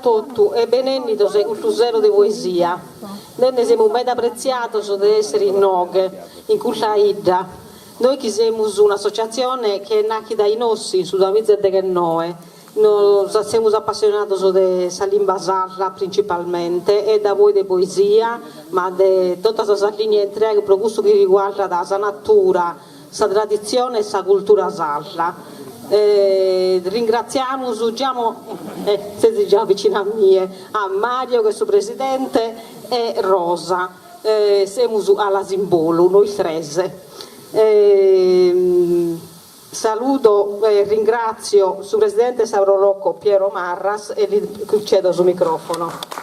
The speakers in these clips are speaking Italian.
tutto e benennito sei culto zero di poesia. Noi ne siamo ben apprezzato di essere in Noghe, in Culla Idda. Noi che siamo un'associazione che è nata dai nostri, su 2019. Noi siamo appassionati di Salim Sarda principalmente e da voi di poesia, ma di tutta questa linea entrega per questo che riguarda la natura, la tradizione e la cultura sarda. Ringraziamo, siete già vicino a me, a Mario che è il suo presidente e Rosa, siamo alla Simbolo, noi tre. Saluto e ringrazio il suo presidente Sauro Rocco Piero Marras e gli cedo sul microfono.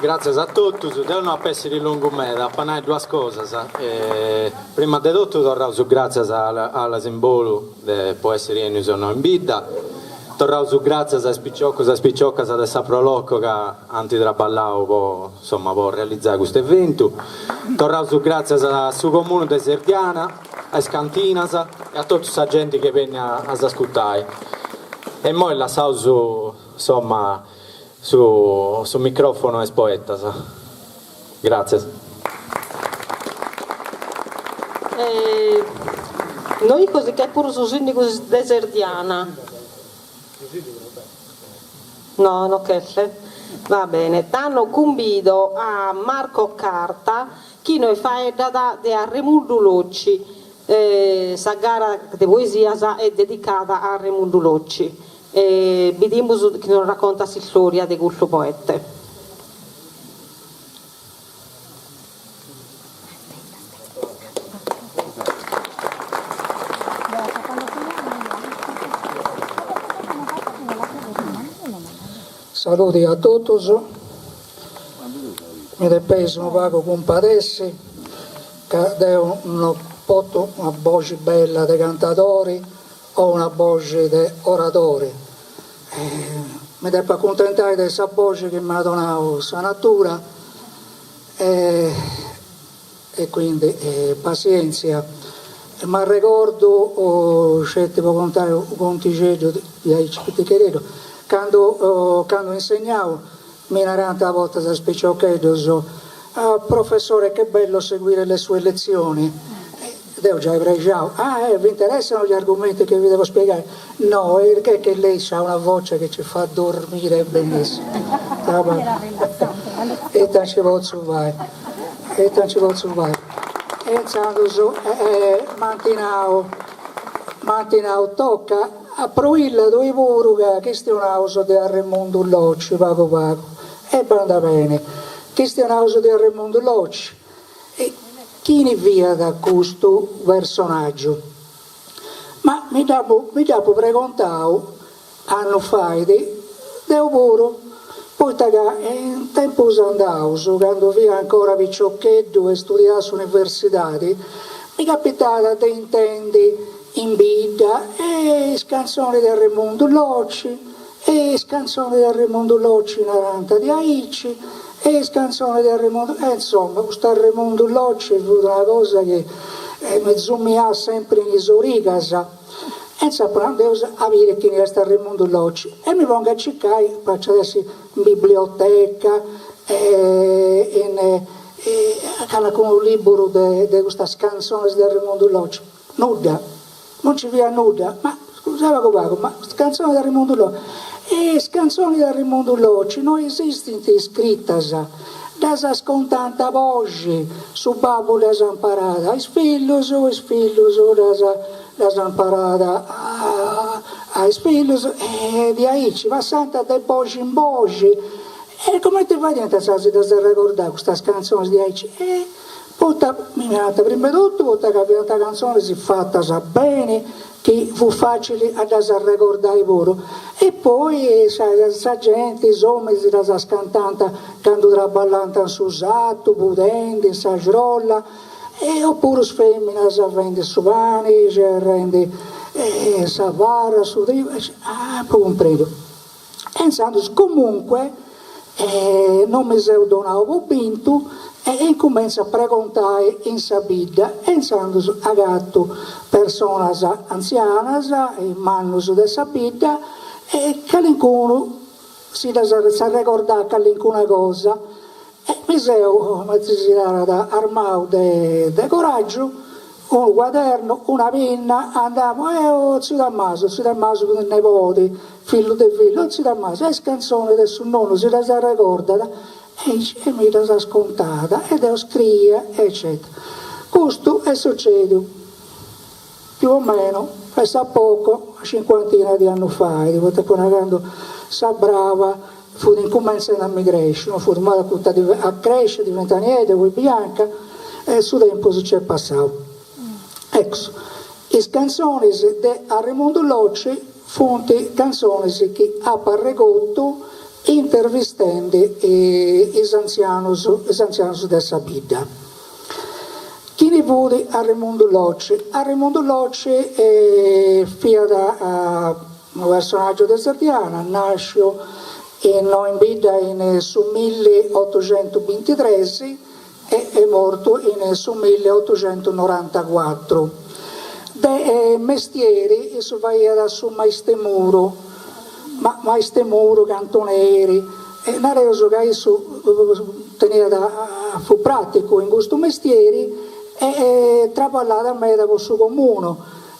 Grazie a tutti, devono appessere lungo me, da panare due cose. Prima di tutto tornavo su grazie alla Simbolo, può essere in sono in vita. Tornavo su grazie a spicciocca del Sapro Locco che antitraballavo può realizzare questo evento. Tornavo su grazie al suo comune di Serdiana, a Scantinas e a tutta questa gente che viene a ascoltare. E poi la sauso sul microfono e poeta. Grazie. Noi così che pure su sindaco desertiana. No, non che va bene. Tanno convido a Marco Carta chi noi fa data di Raimundo Locci. Questa gara di poesia è dedicata a Raimundo Locci. Vediamo che non racconta la storia di questo poeta. Saluti a tutti, mi depeso un vago compadessi, che devo una voce bella di cantatori o una voce di oratori. Mi devo accontentare di questa voce che mi ha donato questa natura e quindi pazienza. Ma ricordo, devo contare un conticello di Cheredo, quando insegnavo, mi narrante a volte da spicciocchedo, professore che bello seguire le sue lezioni. Devo già pregiato, vi interessano gli argomenti che vi devo spiegare? No, perché che lei ha una voce che ci fa dormire benissimo. E tanto ci posso fare, e mantinao tocca a proilla dove voruga che è un auso di Raimundo Locci pago e va bene che è un auso di Raimundo Locci e chi ne via da questo personaggio ma mi dopo preguntato anno fa di lavoro poi in tempo andavo quando via ancora picciochetto e studiavo all'università mi capitava di intendi in vita e scanzoni del Raimundo Locci e scanzoni del Raimundo Locci in 90 di Aici e scanzoni del Raimundo insomma questo Raimundo Locci è una cosa che mi zoomia sempre in Isoricasa e insomma devo avere chi è sta Raimundo Locci e mi pongo a cercare faccio adesso in biblioteca con un libro di questa scanzone del Raimundo Locci nuda non ci via nuda, ma scusate ma canzoni del Raimundo Locci canzoni del Raimundo Locci non esistono scritte da scontanta voce su babbo la zamparata ai sfigliosi la zamparata ai sfigliosi di Aici va santa da voce in voce e come ti fai niente a ricordare questa canzone di Aici mi mirate prima di tutto che questa canzone si è fatta bene che fu facile a ricordare loro e poi sa gente insomma si la scantanta quando traballanta su satto pudente sa girolla oppure femmina sa vende su pani rende sa barra su poi comprendo e insomma comunque non mi sono donato vinto e comincia a preguntare in sabida e insando a gatto personas anzianas e mannus de sabida e calincuno si ricorda che alcuna cosa, e mi sono armato di coraggio, un quaderno, una penna, andiamo, zio Tommaso con i nipoti, figlio di figlio, zio Tommaso, e canzone del suo nonno, si ricorda, e mi la scontata, e devo scrivere, eccetera. Questo è successo, più o meno, a poco, a 50 di anni fa, quando sa brava, fu incominciando a migration, fu a crescere, diventa nera, poi bianca, e il suo tempo si c'è passato. Ecco, le canzoni di Raimondo Locci sono canzoni che ha parregotto intervistando gli anziani della vita. Chi ne vuole a Raimondo Locci? A Raimondo Locci è figlio di un personaggio desertiano, nasce in vita sul 1823 e è morto sul 1894. De mestieri si va su maestemuro, cantoneri, e nareso che fu pratico in questo mestiere e trapallata a me da questo comune,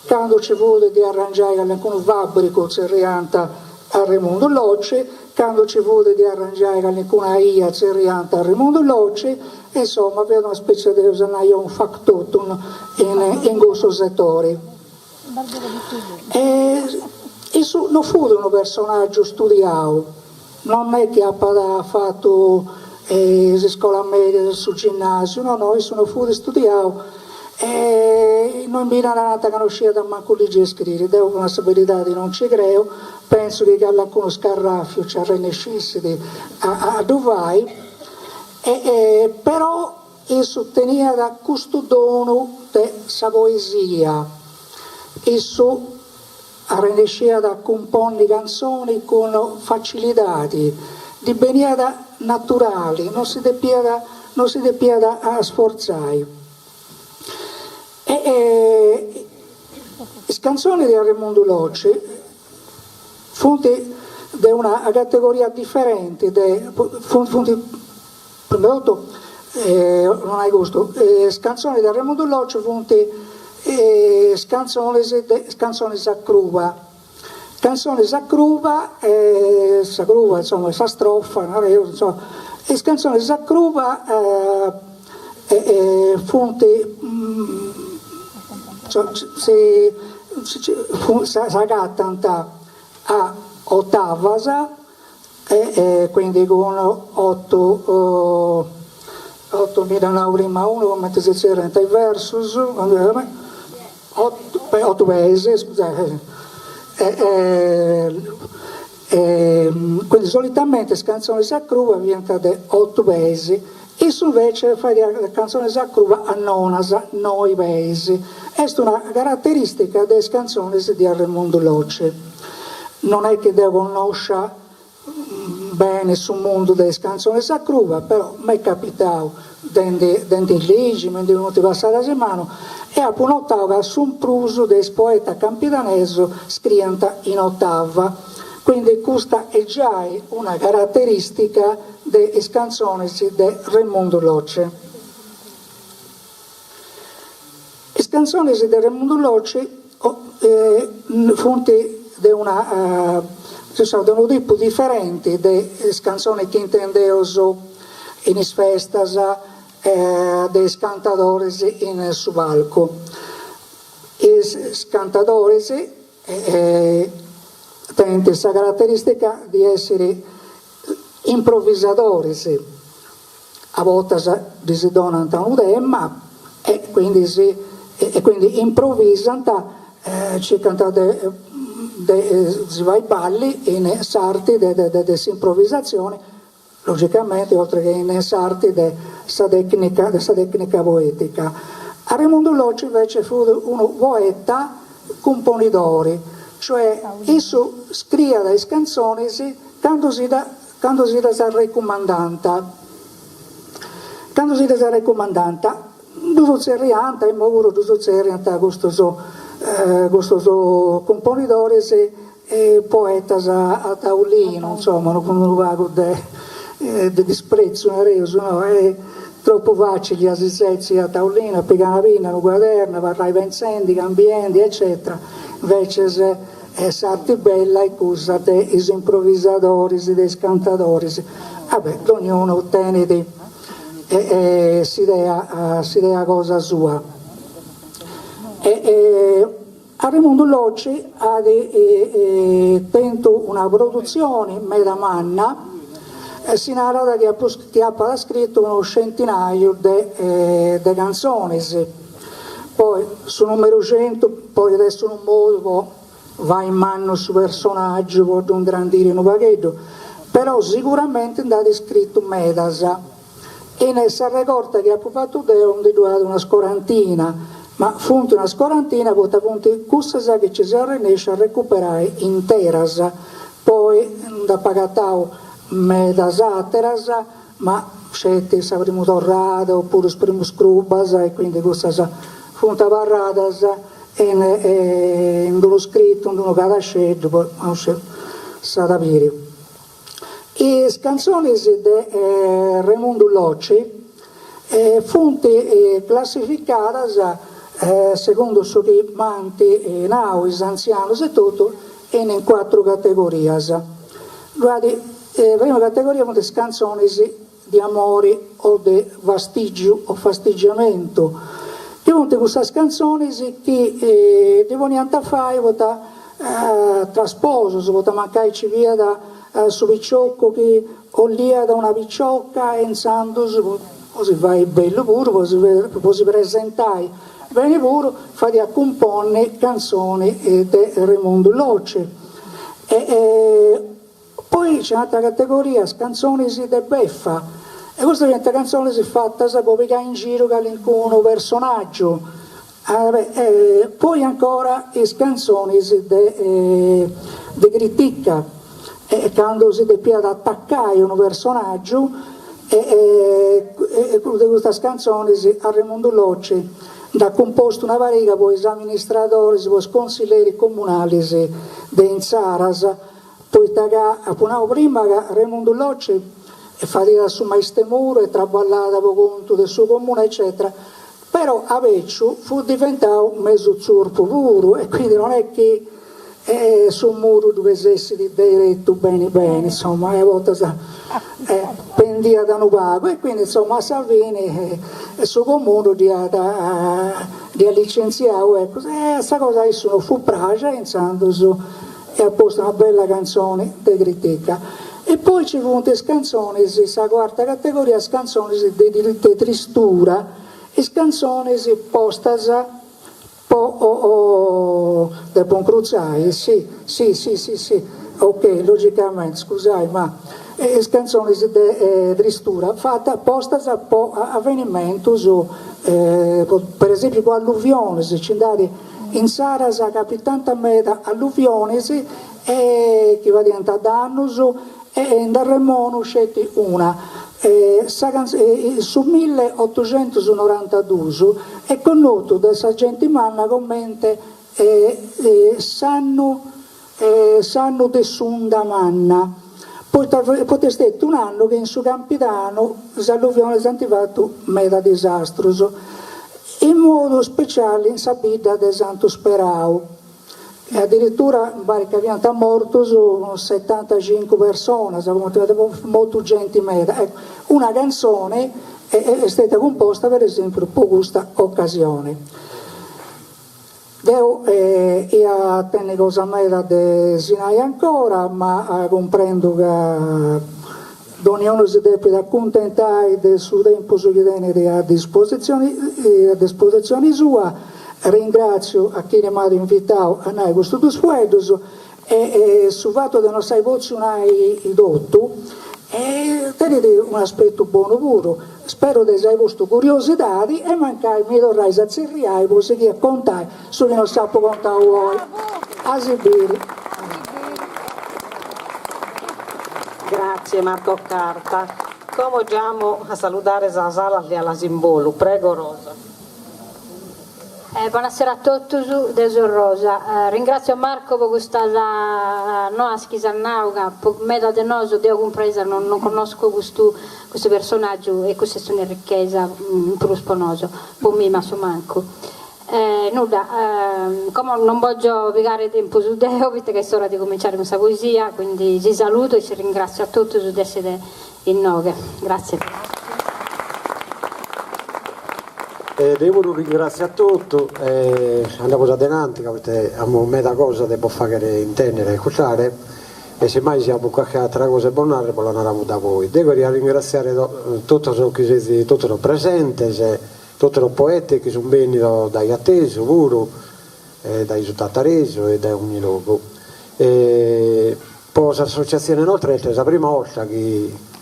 quando ci vuole di arrangiare alcun fabbrico zerrianta a Raimondo Locci, quando ci vuole di arrangiare alcuna ia zerrianta a Raimondo Locci, insomma vedo una specie di un factotum in questo settore. Non fu un personaggio studiato, non è che ha fatto scuola media sul ginnasio, no, sono fu studiato. Non mi hanno conosciuto da manco legge e scrivere, devo una stabilità di non ci credo, penso che alcuni scarraffio ci arrennescesse a Duvai, però esso tenia da questo dono della poesia, esso arrennesceva da comporre canzoni con facilità, di veniva naturali, non si depieda a sforzare. Le canzoni di Raimondo Locci sono di una categoria differente, prima di tutto non hai gusto, le canzoni di Raimondo Locci sono canzoni sacruva. Canzone sacruva, insomma, sa strofa, insomma, le canzoni sacruva fonte si agattano a ottavasa, quindi con 8.000 nauri ma uno, come si dice, i versus, 8 paesi, scusate. Quindi solitamente le canzoni sacruva diventano di 8 paesi e su invece fai la canzone sacruva a nonasa, 9 paesi. Questa è una caratteristica delle canzoni di Raimondo Locci. Non è che devo conoscere bene sul mondo delle canzoni sacruva, però mi è capitato dentro i leggi, mi è venuto passare la settimana, e ho notato che su un pruso del poeta campitaneso scritta in ottava. Quindi questa è già una caratteristica delle canzoni di Raimondo Locci. Le canzoni di Raimondo Locci sono di un tipo differente delle canzoni che intendevo in festas, dei cantatori in subalco. I cantatori hanno questa caratteristica di essere improvvisatori, a volte si donano un tema e quindi improvvisano, ci cantate si va ai balli in sarti di improvvisazione, logicamente, oltre che in sarti di questa tecnica poetica. A Raimondo Locci invece fu un poeta componitore, cioè esso scrive le canzoni quando si da raccomandanta. Quando si da raccomandanta, duso zerrianta, e mo uro duso zerrianta, questo componitore poetas a taulino, insomma, non vago di disprezzo, no? È troppo facile a si a taulino, piegare una pinna, un quaderno, varrai venzendi, ambiendi, eccetera. Invece è sarti bella e cusa dei improvvisatori, dei cantatori. Vabbè, ognuno ottiene si idea cosa sua. A Raimondo Locci ha tento una produzione meda manna, si narra che ha scritto uno centinaio di canzoni, poi su numero 100, poi adesso non modo va in mano su personaggio, di un grandire in un paghetto, però sicuramente è andato scritto medasa, e ne si ricorda che ha fatto una scorantina, ma funti una scorantina, poi funti questa che ci si riesce a recuperare intera, poi da pagatao medasateras, ma scetti sapremo torrata oppure sprimo scrubas, e quindi questa funta barradas in uno scritto, in uno cadascetto, poi non si sa da dire. Le canzoni di Raimondo Locci funti classificate secondo su che manti, nauis, anzianos e tutto, in 4 categorie. Guardi, la prima categoria sono le canzoni di amore o di fastigio o fastigiamento. Che sono queste canzoni che devono andare a fare tra sposi, mancare via da su picciocco che o lì da una picciocca e insando così vai bello pure, poi si presentai bene pure, fate a comporre canzoni di Raimondo Locci. Poi c'è un'altra categoria, canzoni di beffa, e questa diventa canzoni fatta proprio in giro che all'incontro personaggio. Poi ancora le canzoni di critica, quando si deve attaccare un personaggio, e queste canzoni a Raimondo Locci da composto una variega poi gli amministratori, poi consiglieri comunali di Inzaras, poi prima che Raimondo Locci fatica su Maistemuro e traballata per conto del suo comune, eccetera, però a Vecchio fu diventato mezzo zurpo puro, e quindi non è che sul muro dovessi di diretto bene, insomma, a volte pendia da un pago, e quindi insomma Salvini il suo comune di licenziare, ecco, questa cosa fu pragia, insando e ha posto una bella canzone di critica. E poi ci furono le canzoni, questa quarta categoria, canzoni di tristura, e canzoni postas del buon cruzai, sì, ok, logicamente, scusate, ma le canzoni di tristura fatta posta a avvenimenti, per esempio con alluvioni, ci andati in Saras a capitanta meta alluvioni, che va diventare danno, e in Darremono scetti una. Su 1892 è conosciuto da gente manna come sanno de sunda manna. Poi potete un anno che in suo capitano l'alluvione è antivato meda disastroso, in modo speciale in Sabida de Santo Sperao. E addirittura pare che abbiano morto su 75 persone, molto gente meda. Ecco, una canzone è stata composta per esempio per questa occasione. Devo tenere cosa meda di Sinai ancora, ma comprendo che ognuno si deve accontentare del suo tempo che tiene a disposizione sua. Ringrazio a chi mi ha invitato a noi questo discorso, e sul fatto che non sai voce hai ridotto, e tenete un aspetto buono puro. Spero che hai avuto curiosità e mancai mi dovrai sazzerriare per seguire a contare su che non sapo contare voi. A Sibiri. Grazie Marco Carta. Come andiamo a salutare la sala di Alla Simbolo? Prego Rosa. Buonasera a tutti, Desio Rosa. Ringrazio Marco per questa nuova schisannauga, per me da denoso, devo compresa, non conosco questo personaggio e questa è una ricchezza più sponoso, per me ma su manco. Nulla, come non voglio piegare tempo su Deo, visto che è ora di cominciare questa poesia, quindi vi saluto e ci ringrazio a tutti di essere in nove. Grazie. Devo ringraziare a tutti, andiamo avanti perché abbiamo meta cosa che può fare intendere e ascoltare e semmai siamo qualche altra cosa buona la narramo da voi. Devo ringraziare tutti i presenti, tutti i poeti che sono venuti dai attesi, pure, dai Tattareso e da ogni luogo. Poi l'associazione inoltre è la prima volta che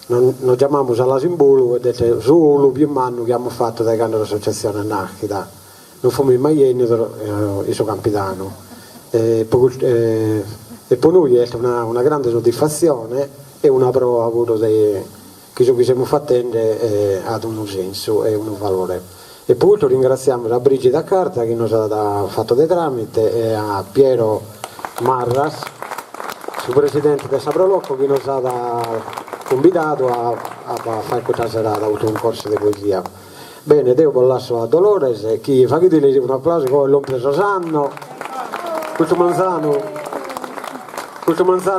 noi chiamiamo alla Simbolo ed è solo più anno che abbiamo fatto da quando l'associazione è nata. Non fummo in Maieni, io sono capitano. E per noi è una grande soddisfazione e una prova che ciò che siamo facendo ha un senso e un valore. E poi ringraziamo la Brigida Carta che ci ha fatto dei tramite e a Piero Marras, il presidente del Sabrolocco, che ci ha convitato a fare questa serata, ha avuto un corso di poesia. Bene, devo lascio a Dolores, chi fa che un applauso con l'Ompe Sosanno, questo manzano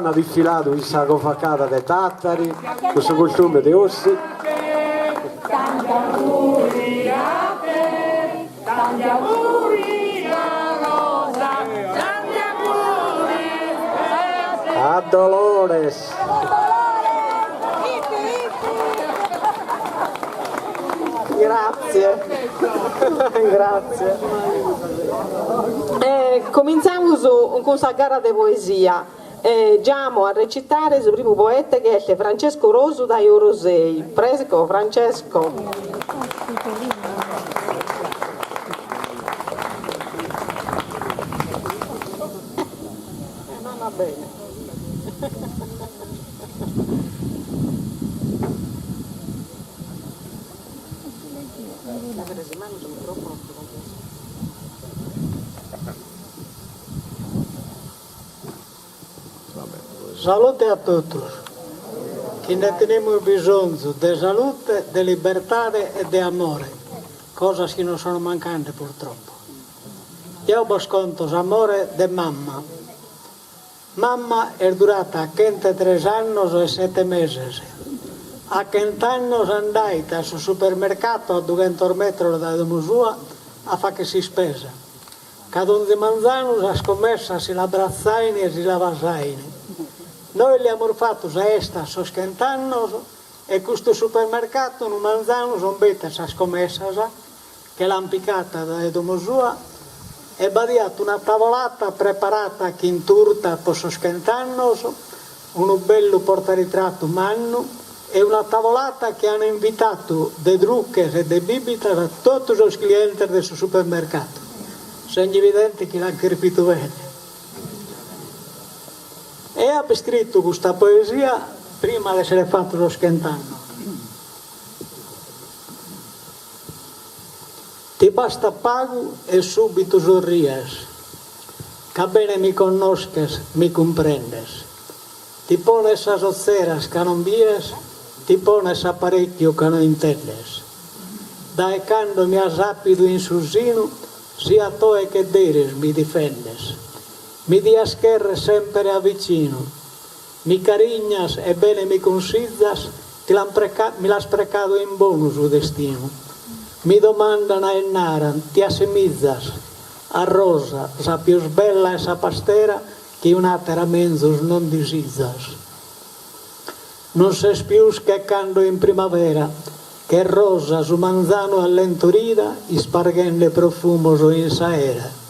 ha diffilato in sacco faccata dei tattari, questo costume di ossi. Tanti auguri a te, tanti auguri a Rosa, tanti auguri a Dolores. Grazie. Grazie. Cominciamo con questa gara di poesia. Andiamo a recitare il primo poeta che è Francesco Rosu da Eurosei. Prego, Francesco. Va bene. Salute a tutti, che ne abbiamo bisogno di salute, di libertà e di amore, cose che non sono mancanti purtroppo. Io vi sconto l'amore di mamma. Mamma è durata 23 anni e 7 mesi. A 20 anni andai al supermercato a 200 metri da casa sua a fare che si spesa. Cada un di manzano ha scommesso si l'abbraczaini e si lavasaini. Noi li abbiamo fatto a esta soschentano e questo supermercato non mangiano sono betta sa scommessa che l'hanno piccata da Edomosua e badiato una tavolata preparata che in turta per soschentano, un bello portaritratto manno e una tavolata che hanno invitato dei drucche e dei bibite a tutti i clienti del supermercato. Segni evidenti che l'hanno capito bene. E ha scritto questa poesia prima di essere fatto lo schentano. Ti basta pago e subito sorries, che bene mi conosces, mi comprendes. Ti pones a zoceras che non vies, ti pones a parecchio che non intendes. Dai quando mi has rapido in susino, sia toe che deres mi difendes. Mi dias che sempre avvicino, mi carignas e bene mi consiglias, mi l'has precato in bonus o destino. Mi domandano e naran, ti assemizzas, a rosa, sa più bella e sa pastera, che un'altra menzos non disizzas. Non ses più che quando in primavera, che rosa su manzano all'entorida, ispargende profumos o in saera.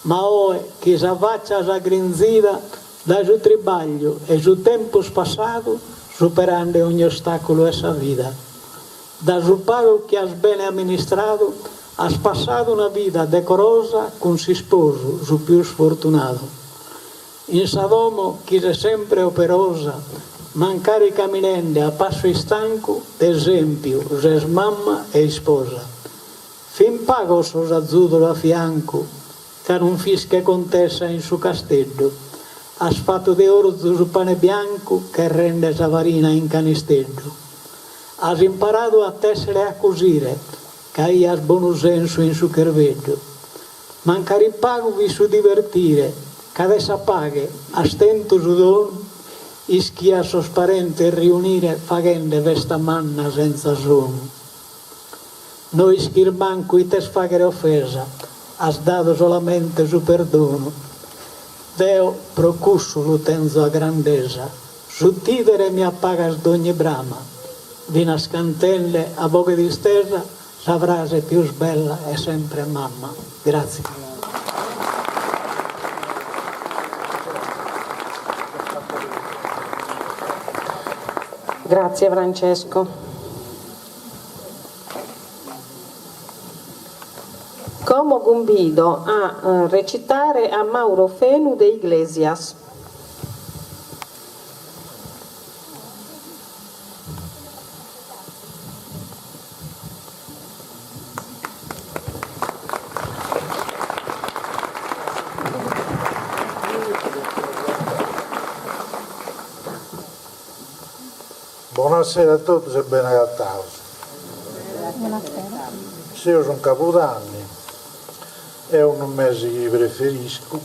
Ma oi che s'avvaccia a grinzida da su tribaglio e su tempo passato superando ogni ostacolo essa vita. Da su pago che has bene amministrato has passato una vita decorosa con si sposo su più sfortunato. In Sadomo che è sempre operosa mancare camminende a passo stanco esempio se mamma e sposa. Fin pago sos azzurro a fianco, che non fische contessa in su castello, has fatto di oro su pane bianco che rende sa farina in canistello. Has imparato a tessere e a cosire, che hai has buon senso in su cervello. Mancare il pago vi su divertire, che adesso paghe, a stento su dono, ischia sos parenti riunire, fagende vesta manna senza sonno. Noi schirman qui te sfaghere offesa, has dato solamente su perdono. Deo procusso l'utenzo a grandeza, su tidere mi appagas d'ogni brama, vina scantelle a bocche di stesa, sa frase più bella è sempre mamma. Grazie. Grazie Francesco. Como convido a recitare a Mauro Fenu de Iglesias. Buonasera a tutti e ben agattados. Se io sono Capodanni, è un mese che preferisco,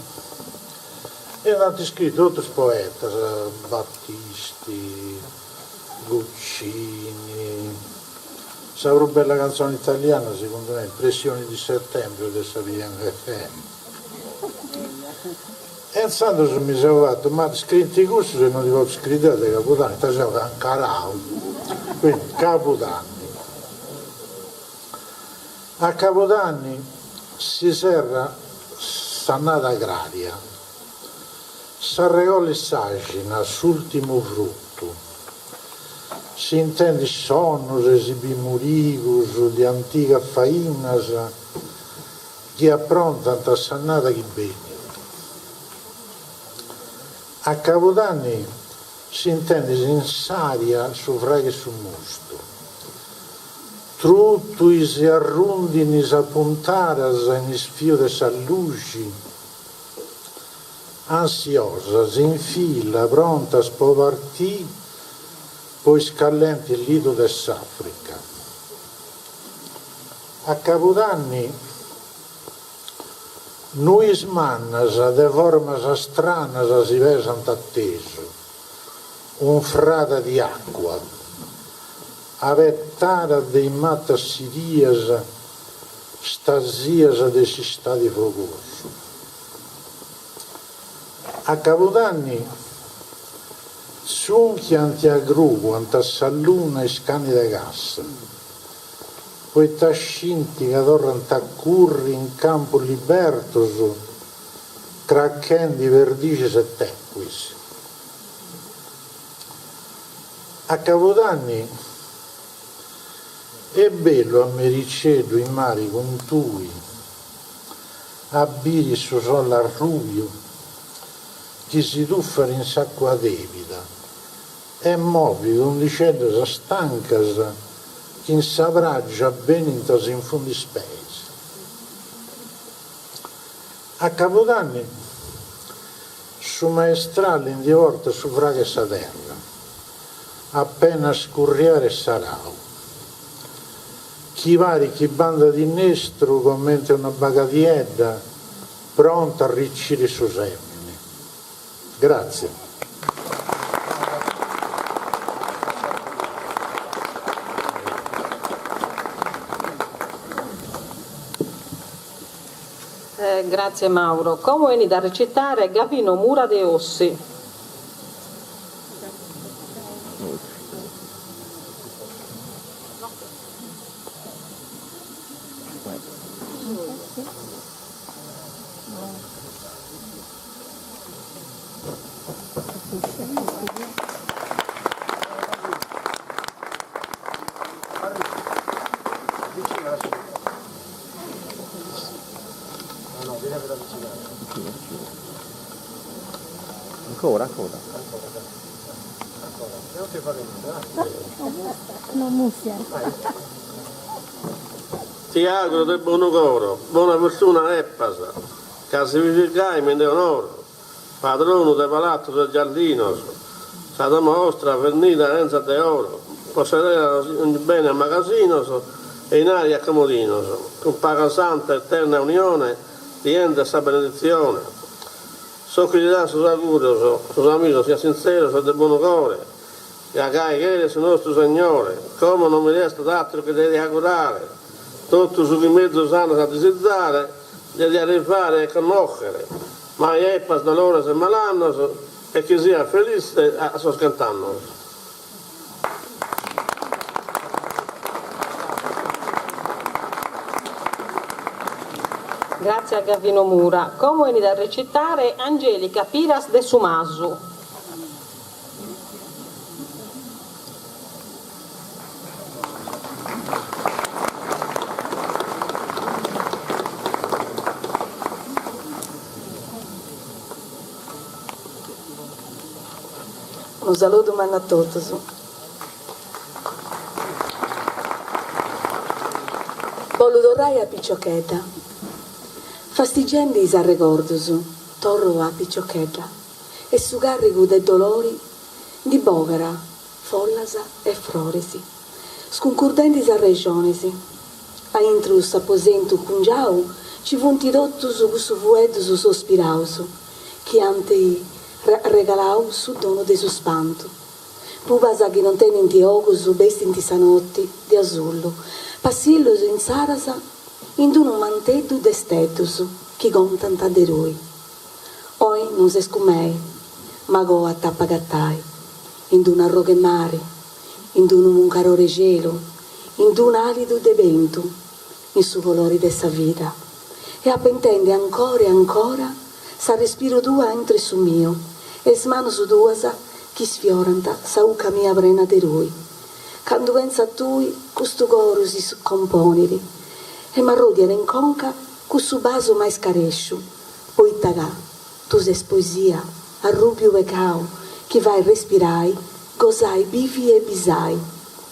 e hanno scritto tutti i poeti, Battisti, Guccini, questa bella canzone italiana secondo me, Impressioni di settembre del Sapienza FM. E pensando se mi sono fatto, ma scritti così se non li ho scritti da Capodanni, faceva un carao, quindi Capodanni. A Capodanni si serra sannata agraria, s'arregò le sagina, s'ultimo frutto, si intende sonno, esibimuricus, di antica faina, che appronta a sannata chi bene. A Capodanni si intende sinsaria su fraghe e su musto. Tutto si arrundini sa puntaras in sfio de sa luci, ansiosa, si infila, pronta a spopartì, poi scallenti il lido dell'Africa. A Capodanni noi smannas de formas stranas si pesant atteso, un frata di acqua, avettara dei matassirias, stasias de si stati fogoso. A Capodanni sunchianti a grupo, anta salluna e scani de gas, poi tascinti che torrant a curri in campo libertoso, cracchendi verdices e tequis. A Capodanni è bello a Mericedo in mari con tui, a biri su sol arrubio, chi si tuffano in sacqua debita, e movi con licenza stancas, chi in sabraggia benintas in fondi spesi. A Capodanni su maestrale in divorta su fraghe sa terra, appena scurriare sarao. Chi vari, chi banda di nestro, commenta una bagadiedda, pronta a riccire su semine. Grazie. Grazie Mauro. Come vieni da recitare Gavino Mura de Ossi? Ancora. Non muffia. ti auguro del buon coro, buona fortuna e pasa, che si vivificai in onore, padrone del palazzo del giardino, stata mostra, vernita renza de oro, possedere ogni bene a magazzino e in aria comodino, con paga santa eterna unione, diente sta benedizione. So che gli dà sus augurio, sus amigos, sia sincero, sia del buon cuore, e a che su nostro Signore, come non mi resta d'altro che devi augurare, tutto su che mezzo sanno a desiderare, devi arrivare e conoscere, ma è pas dolore se malanno, e che sia felice a soscantarnos. Grazie a Gavino Mura. Come viene da recitare Angelica Piras de Sumasu. Un saluto a tutti. Voluto rai a Picciocchetta, fastigendi is arregordos, torro a Picciocchetta, e su carrico dei dolori di bogara, follasa e floresi, sconcurdenti a regionesi, a intrus aposento cungiau, ci funti dottus su vuetus sospiraus, che ante regalau su dono de su spanto. Pubasa che non tenenti ogus bestinti sanotti di azzurro, passillos in sarasa, in un manteddu d'estetus, che contanta de rui. Oi non se scumei, ma go a tappagattai, in un arroghe mare, in un muncarore gelo, in un alido de vento, in su colori dessa vita. E appentende ancora e ancora, sa respiro tua entri su mio, e smano su duasa, chi sfioranta, sa uca mia brena de rui. Quando pensa a tui, custo coro si componiri, e marrodia in conca, custo baso mai scaresciu, poi tagà, tu sei poesia, a rubio vecao, che vai respirai, gozai, bivi e bisai,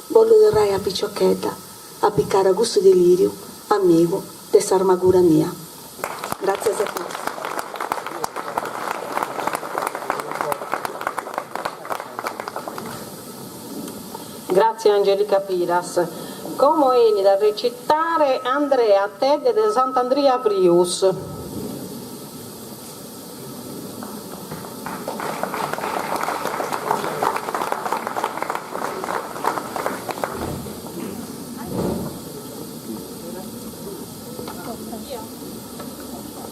bollo del rai a Picciocchetta, a piccare a gusto delirio, amico, dessa armatura mia. Grazie a tutti. Grazie Angelica Piras. Come viene da recitare Andrea Tedde de Sant'Andrea Frius.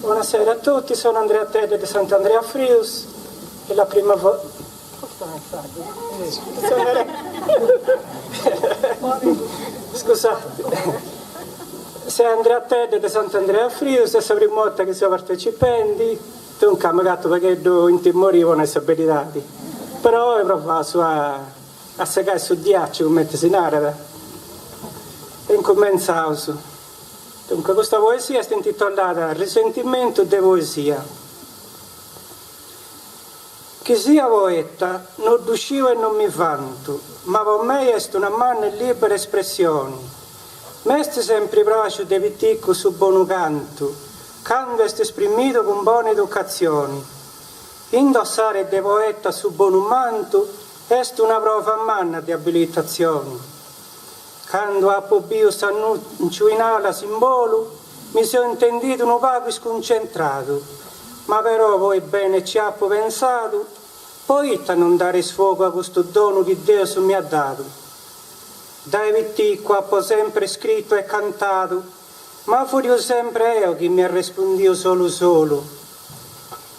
Buonasera a tutti, sono Andrea Tedde di Sant'Andrea Frius, è la prima volta. Scusate, sei Andrea Tedde di Sant'Andrea Frius, è la prima volta che siamo partecipanti, dunque mi gatto perché in timorivano e abilitati, però ho provato a segare sul ghiaccio come mettersi in aria e incominciavo. Dunque questa poesia è intitolata Risentimento de poesia. Che sia poeta non riuscivo e non mi vanto, ma per me è una mano libera espressione. Meste sempre piace de piticco su buon canto è esprimito con buona educazione. Indossare de poeta su buon manto è una prova manna di abilitazione. Quando a Pobio s'annuncio in ala simbolo, mi sono intendito un poco sconcentrato, ma però poi bene ci ha pensato, poi non dare sfogo a questo dono che Dio mi ha dato. Dai vitticco ho sempre scritto e cantato, ma furio sempre io che mi ha rispondido solo.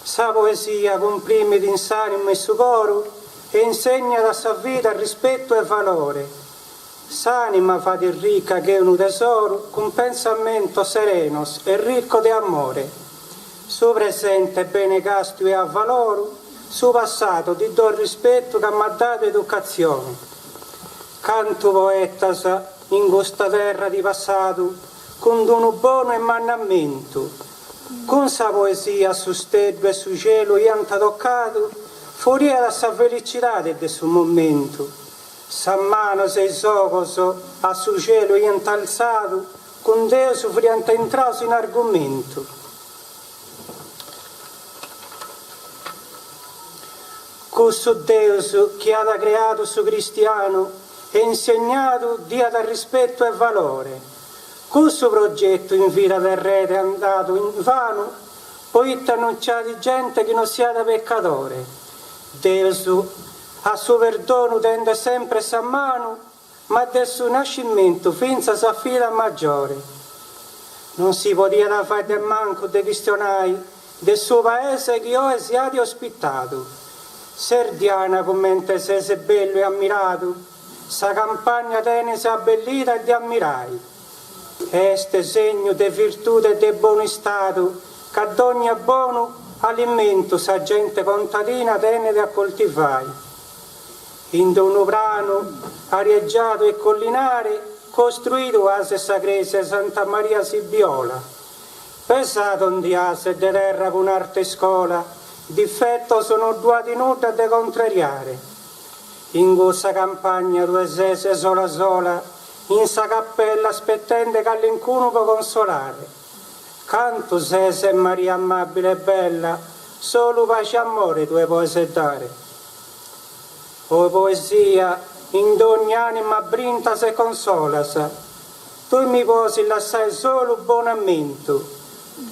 Sa poesia comprime d'insanimo e su coro e insegna la sua vita rispetto e valore. S'anima fa di ricca che è un tesoro, con pensamento sereno e ricco di amore. Su presente bene casto e a valore, su passato ti do il rispetto che mi ha dato educazione. Canto poeta in questa terra di passato, con dono buono e mandamento. Con sa poesia su stelle e su cielo io hanno toccato, fuori da sa felicità del suo momento. Sa mano sei socoso a su cielo io alzato, con Dio soffriante entrato in argomento. Questo Dio che ha creato su cristiano e insegnato dia da rispetto e valore. Questo progetto in vita del re è andato in vano, poi non c'è di gente che non sia da peccatore. Dio a suo perdono tende sempre sa mano, ma del suo nascimento finza sa fila maggiore. Non si poteva fare del manco dei cristiani del suo paese che io sia ospitato. Serdiana commente se bello e ammirato, sa campagna tene sa abbellita e di ammirai. Este segno de virtù e de buono stato, che ad ogni buono alimento sa gente contadina tene da coltivare. In un brano arieggiato e collinare, costruito a sa chiesa Santa Maria Sibiola, pesato un diase de terra con arte e scuola, difetto sono due tenuti da contrariare. In questa campagna due sese sola, in sa cappella aspettente che all'incuno può consolare. Canto sese Maria amabile e bella, solo pace e amore tu puoi dare. O poesia, in ogni anima brinta se consolasa, tu mi posi lasciare solo buonamento.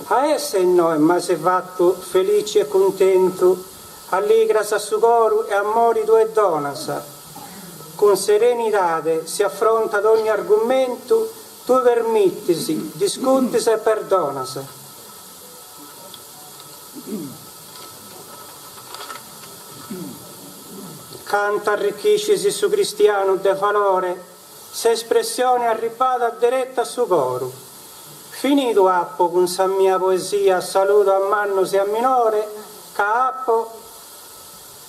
A esse noi, ma sei fatto felice e contento, allegra sa su coro e amori tu e donasa. Con serenità si affronta ad ogni argomento, tu permettisi, discutisi e perdonasa. Canta arricchiscisi su cristiano de valore, se espressione arrivata diretta su coro. Finito appo con sa mia poesia, saluto a manno sia minore, che appo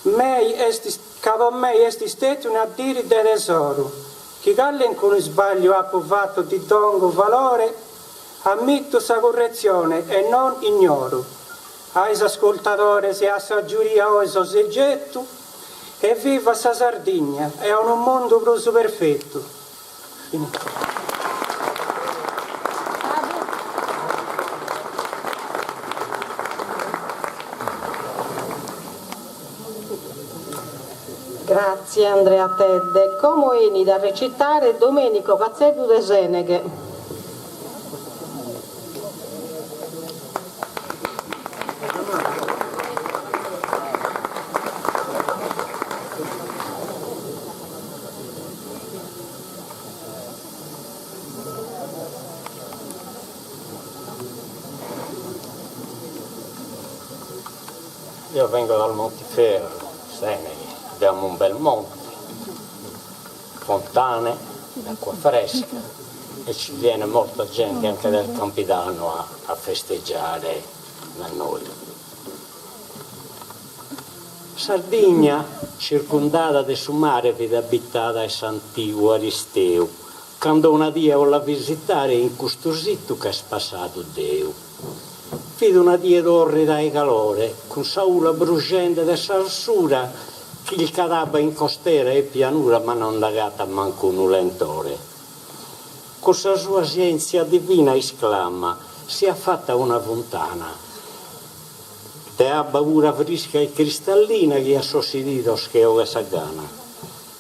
con me esti stetti un addiri de tesoro, che callen con sbaglio appo fatto di dongo valore, ammetto sa correzione e non ignoro. Ais ascoltatore se a sa giuria o so soggetto, e viva sa Sardegna, è un mondo proso perfetto. Finito. Grazie Andrea Tedde. Come eni da recitare Domenico Cazzedu de Seneghe. Io vengo dal Montiferru, Seneghe. Abbiamo un bel monte, fontane, acqua fresca e ci viene molta gente anche del Campidano a festeggiare da noi. Sardegna, circondata di su mare ed abitata da Sant'Ivo Aristeu, quando una dia vola visitare in questo sito che è passato Deu. Vedo una dia d'orrida e calore, con saula bruciante di salsura, che il cadava in costiera e pianura, ma non dagata manco un lentore. Con la sua scienza divina esclama, si è fatta una fontana. Te ha paura fresca e cristallina che ha sostituito scheo e sagana.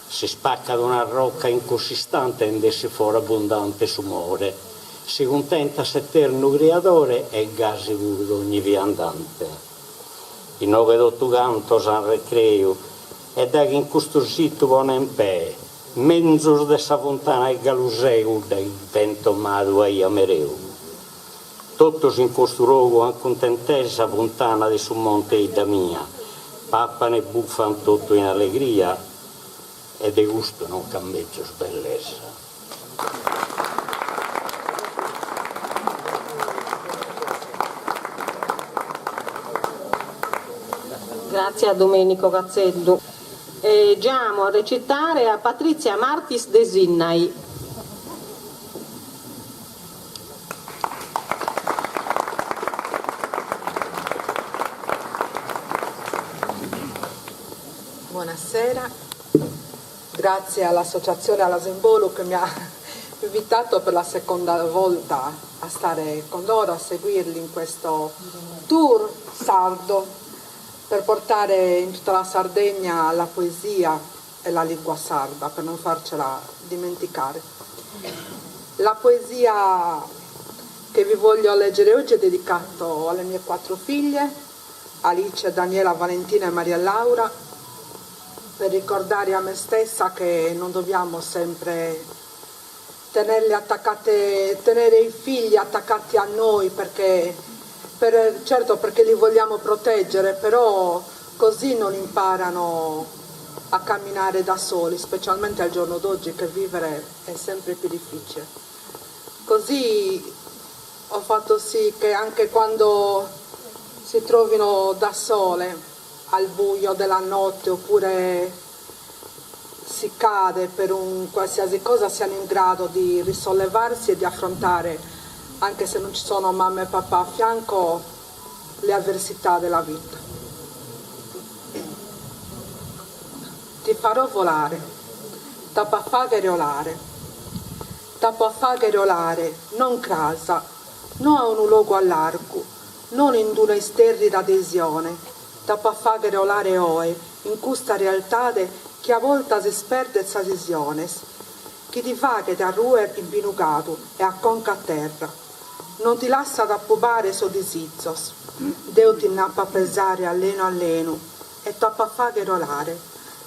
Si spacca da una rocca inconsistente e desse fuori abbondante sumore. Si contenta s'eterno creatore e gasi pure ogni viandante. In nove d'otto canto San Recreo, e da che in questo sito pone in pe, mezzo dessa fontana e galuseu, del vento mato e amereu. Tutto in questo luogo ha contentessa fontana di su monte da mia, pappano e buffano tutto in allegria e de gusto non cammeggio bellezza. Grazie a Domenico Cazzedu. Giamo a recitare a Patrizia Martis de Sinnai. Buonasera, grazie all'associazione Alla Simbolo che mi invitato per la seconda volta a stare con loro, a seguirli in questo tour sardo per portare in tutta la Sardegna la poesia e la lingua sarda, per non farcela dimenticare. La poesia che vi voglio leggere oggi è dedicato alle mie 4 figlie, Alice, Daniela, Valentina e Maria Laura, per ricordare a me stessa che non dobbiamo sempre tenere i figli attaccati a noi, certo perché li vogliamo proteggere, però così non imparano a camminare da soli, specialmente al giorno d'oggi che vivere è sempre più difficile. Così ho fatto sì che anche quando si trovino da sole al buio della notte oppure si cade per un qualsiasi cosa, siano in grado di risollevarsi e di affrontare, anche se non ci sono mamma e papà a fianco, le avversità della vita. Ti farò volare, tappa faghere olare, non casa, non a un luogo all'arco, non in una sterrida adesione, tappa faghere olare oe, in questa realtà che a volte si sperde sa visiones, che ti fa che da ruer imbinugato e a conca a terra, non ti lascia da pubare so disizzos, Deo ti nappa a pesare alleno, e tappa faghere olare,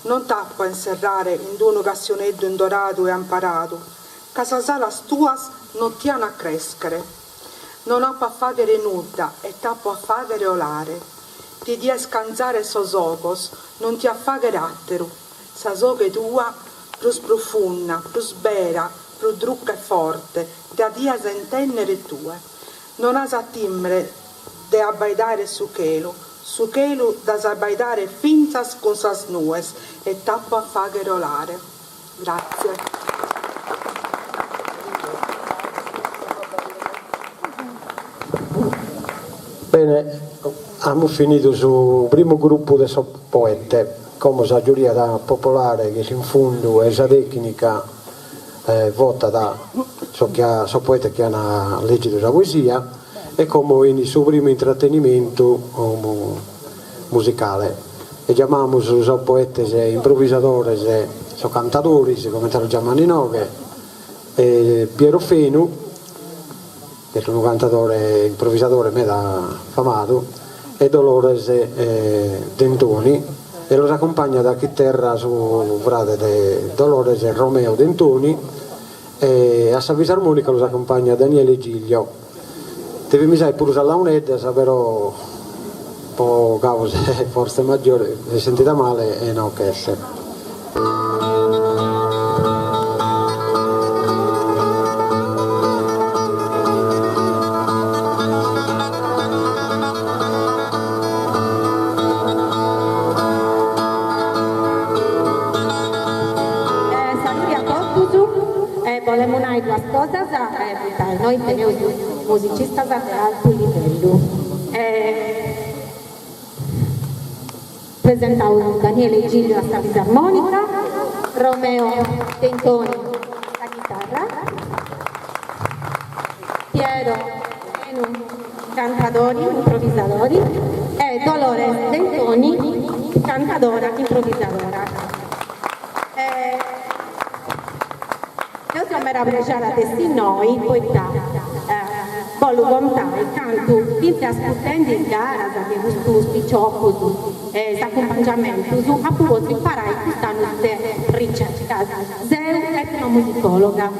non tappa a inserrare in un gassionetto indorato e amparato, casa salas tuas non ti hanno a crescere, non appa a faghere nuda e tappa a faghere olare, ti dia scanzare sosogos, non ti affaghere atteru, sa soghe tua plus profunna, plus vera, plus drucca e forte, da dia sentennere tue, non has a timbre de abbaidare su chelu da abbaidare finzas con sas nues e tappo a faghere olare. Grazie. Bene, abbiamo finito sul primo gruppo di poeti, come la giuria popolare che si infonde e la tecnica vota da poeti che hanno letto la poesia, e come in il suo primo intrattenimento musicale. E chiamiamo i poeti improvvisatori, i cantatori, come lo chiamano noi, Piero Fenu, che è un cantatore improvvisatore meda famato, e Dolores Dentoni, e lo accompagna da chitarra su frate di Dolores Romeo Dentoni, e a San Fisarmonica lo accompagna Daniele Giglio. Deve mi sai pure alla un'edda, però un po' cause forse maggiori, si sentita male e no che essere. Volemo dire due cose, noi teniamo musicisti ad alto livello. Presentavo Daniele Giglio a San Fisarmonica, Romeo Dentoni alla chitarra, Piero Fenu cantatori, improvvisatori, e Dolores Dentoni cantadora, improvvisadora. Io sono meravigliata di noi, poi voglio contare, canto, finché ascoltando in gara, che questo spicciocco, accompagnamento, a cui imparare quest'anno di ricerca, sei etnomusicologa.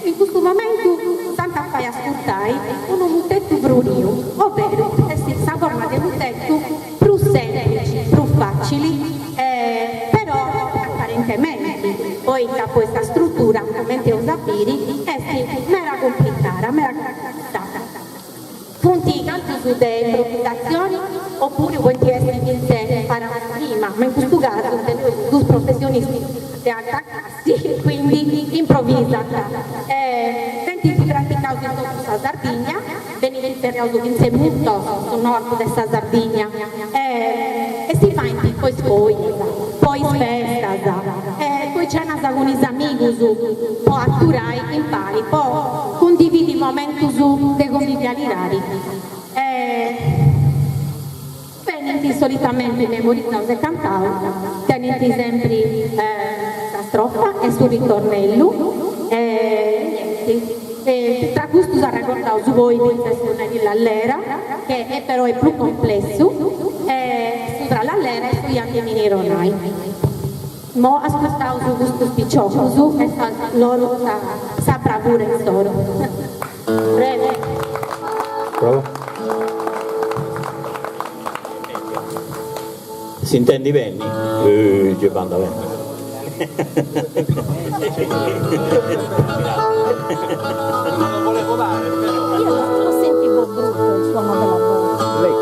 In questo momento, tanto fai ascoltare, uno mutetto brurio, ovvero, si forma di mutetto più semplici, più facili, però apparentemente. Poi da questa struttura, mentre ho sapere, mera complicata, mera complicata. Punti canto su delle improvvisazioni oppure vuoi essere para prima, ma in questo caso due professionisti di alta classe, quindi improvvisata. Senti si pratica in tutta la Sardegna, venire il periodo che si molto sul nord della Sardegna e si fa in poi spesa, poi festa, poi poi cenas con i amigos, o atturai, impari, poi condividi momentos de convivialidade. Venenti solitamente memorizzati e cantati, tenenti sempre la strofa e sul ritornello. Tra questo ha ricordato su voi l'intenzione dell'allera, che però è più complesso, tra l'allera e sugli antiminironi. Mo ascoltavo su questo spicciocco, e loro saprà pure il loro. Prego. Prova. Si intendi bene? Che banda bene. Non volevo dare, però. Io lo sentivo brutto il suono della voce. Lei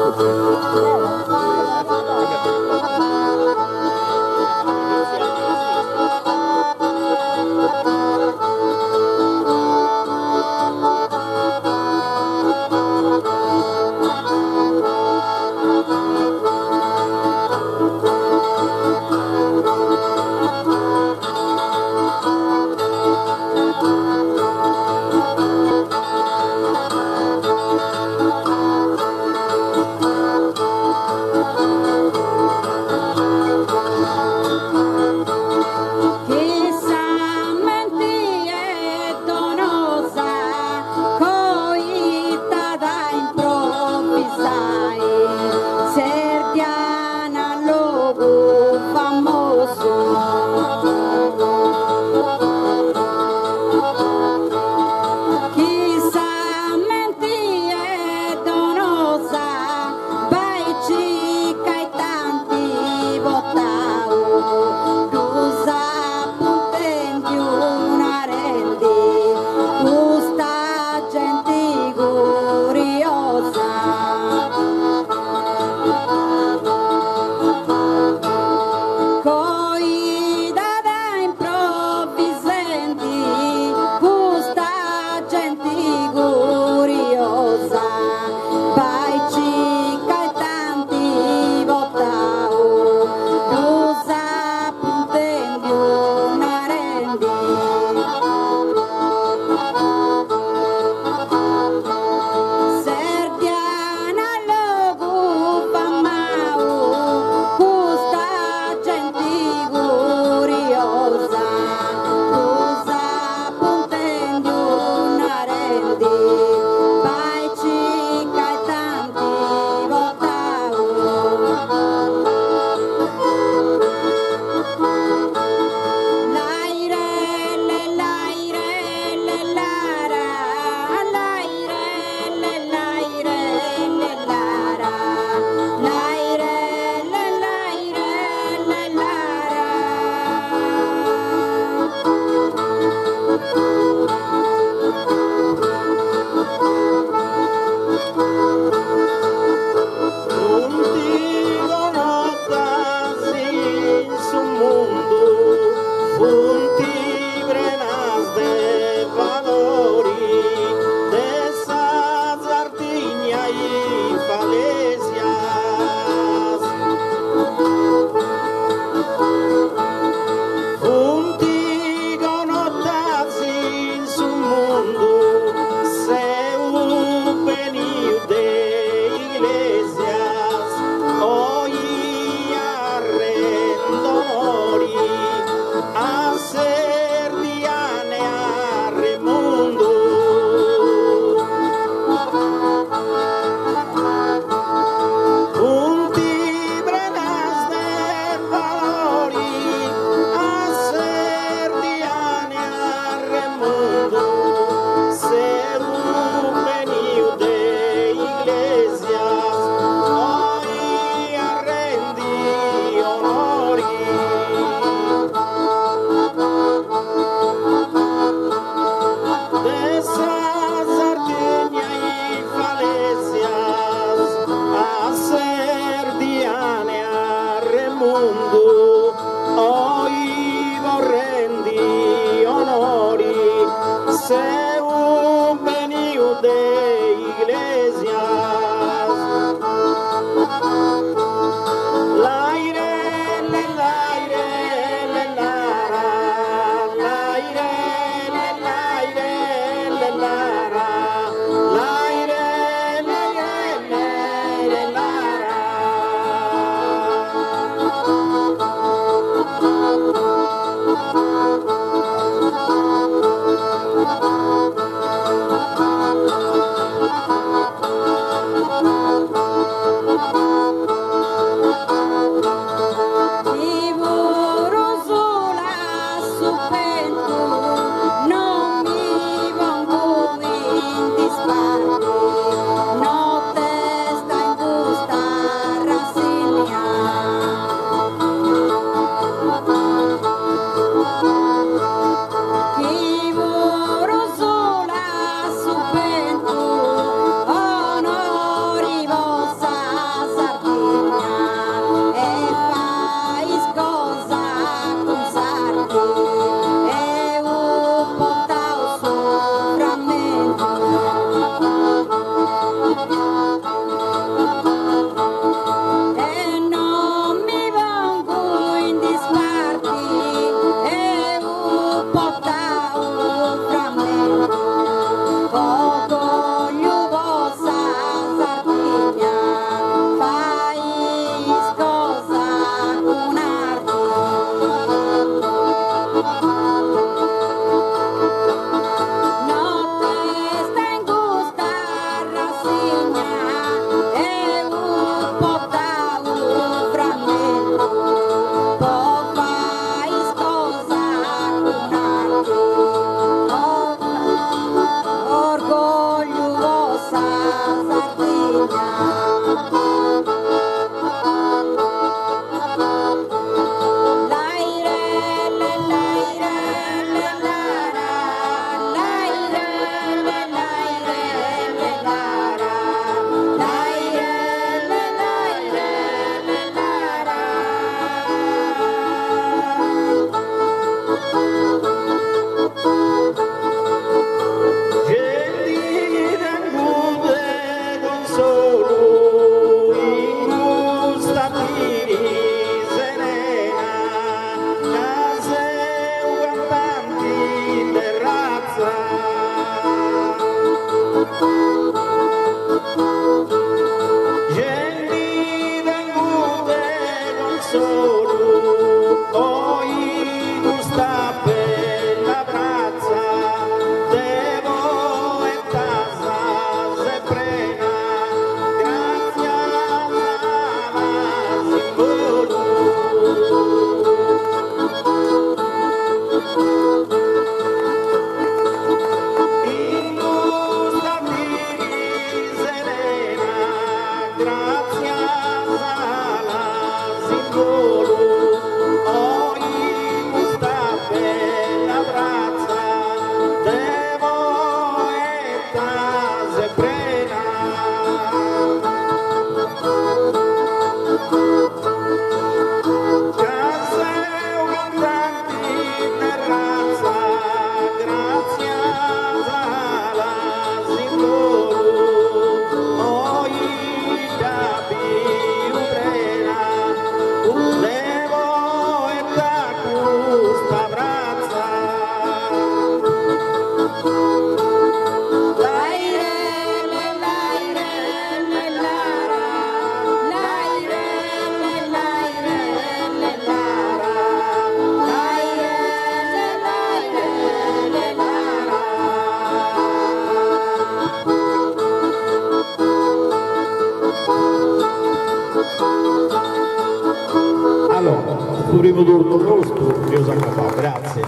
primo turno nostro, io sono qua, grazie.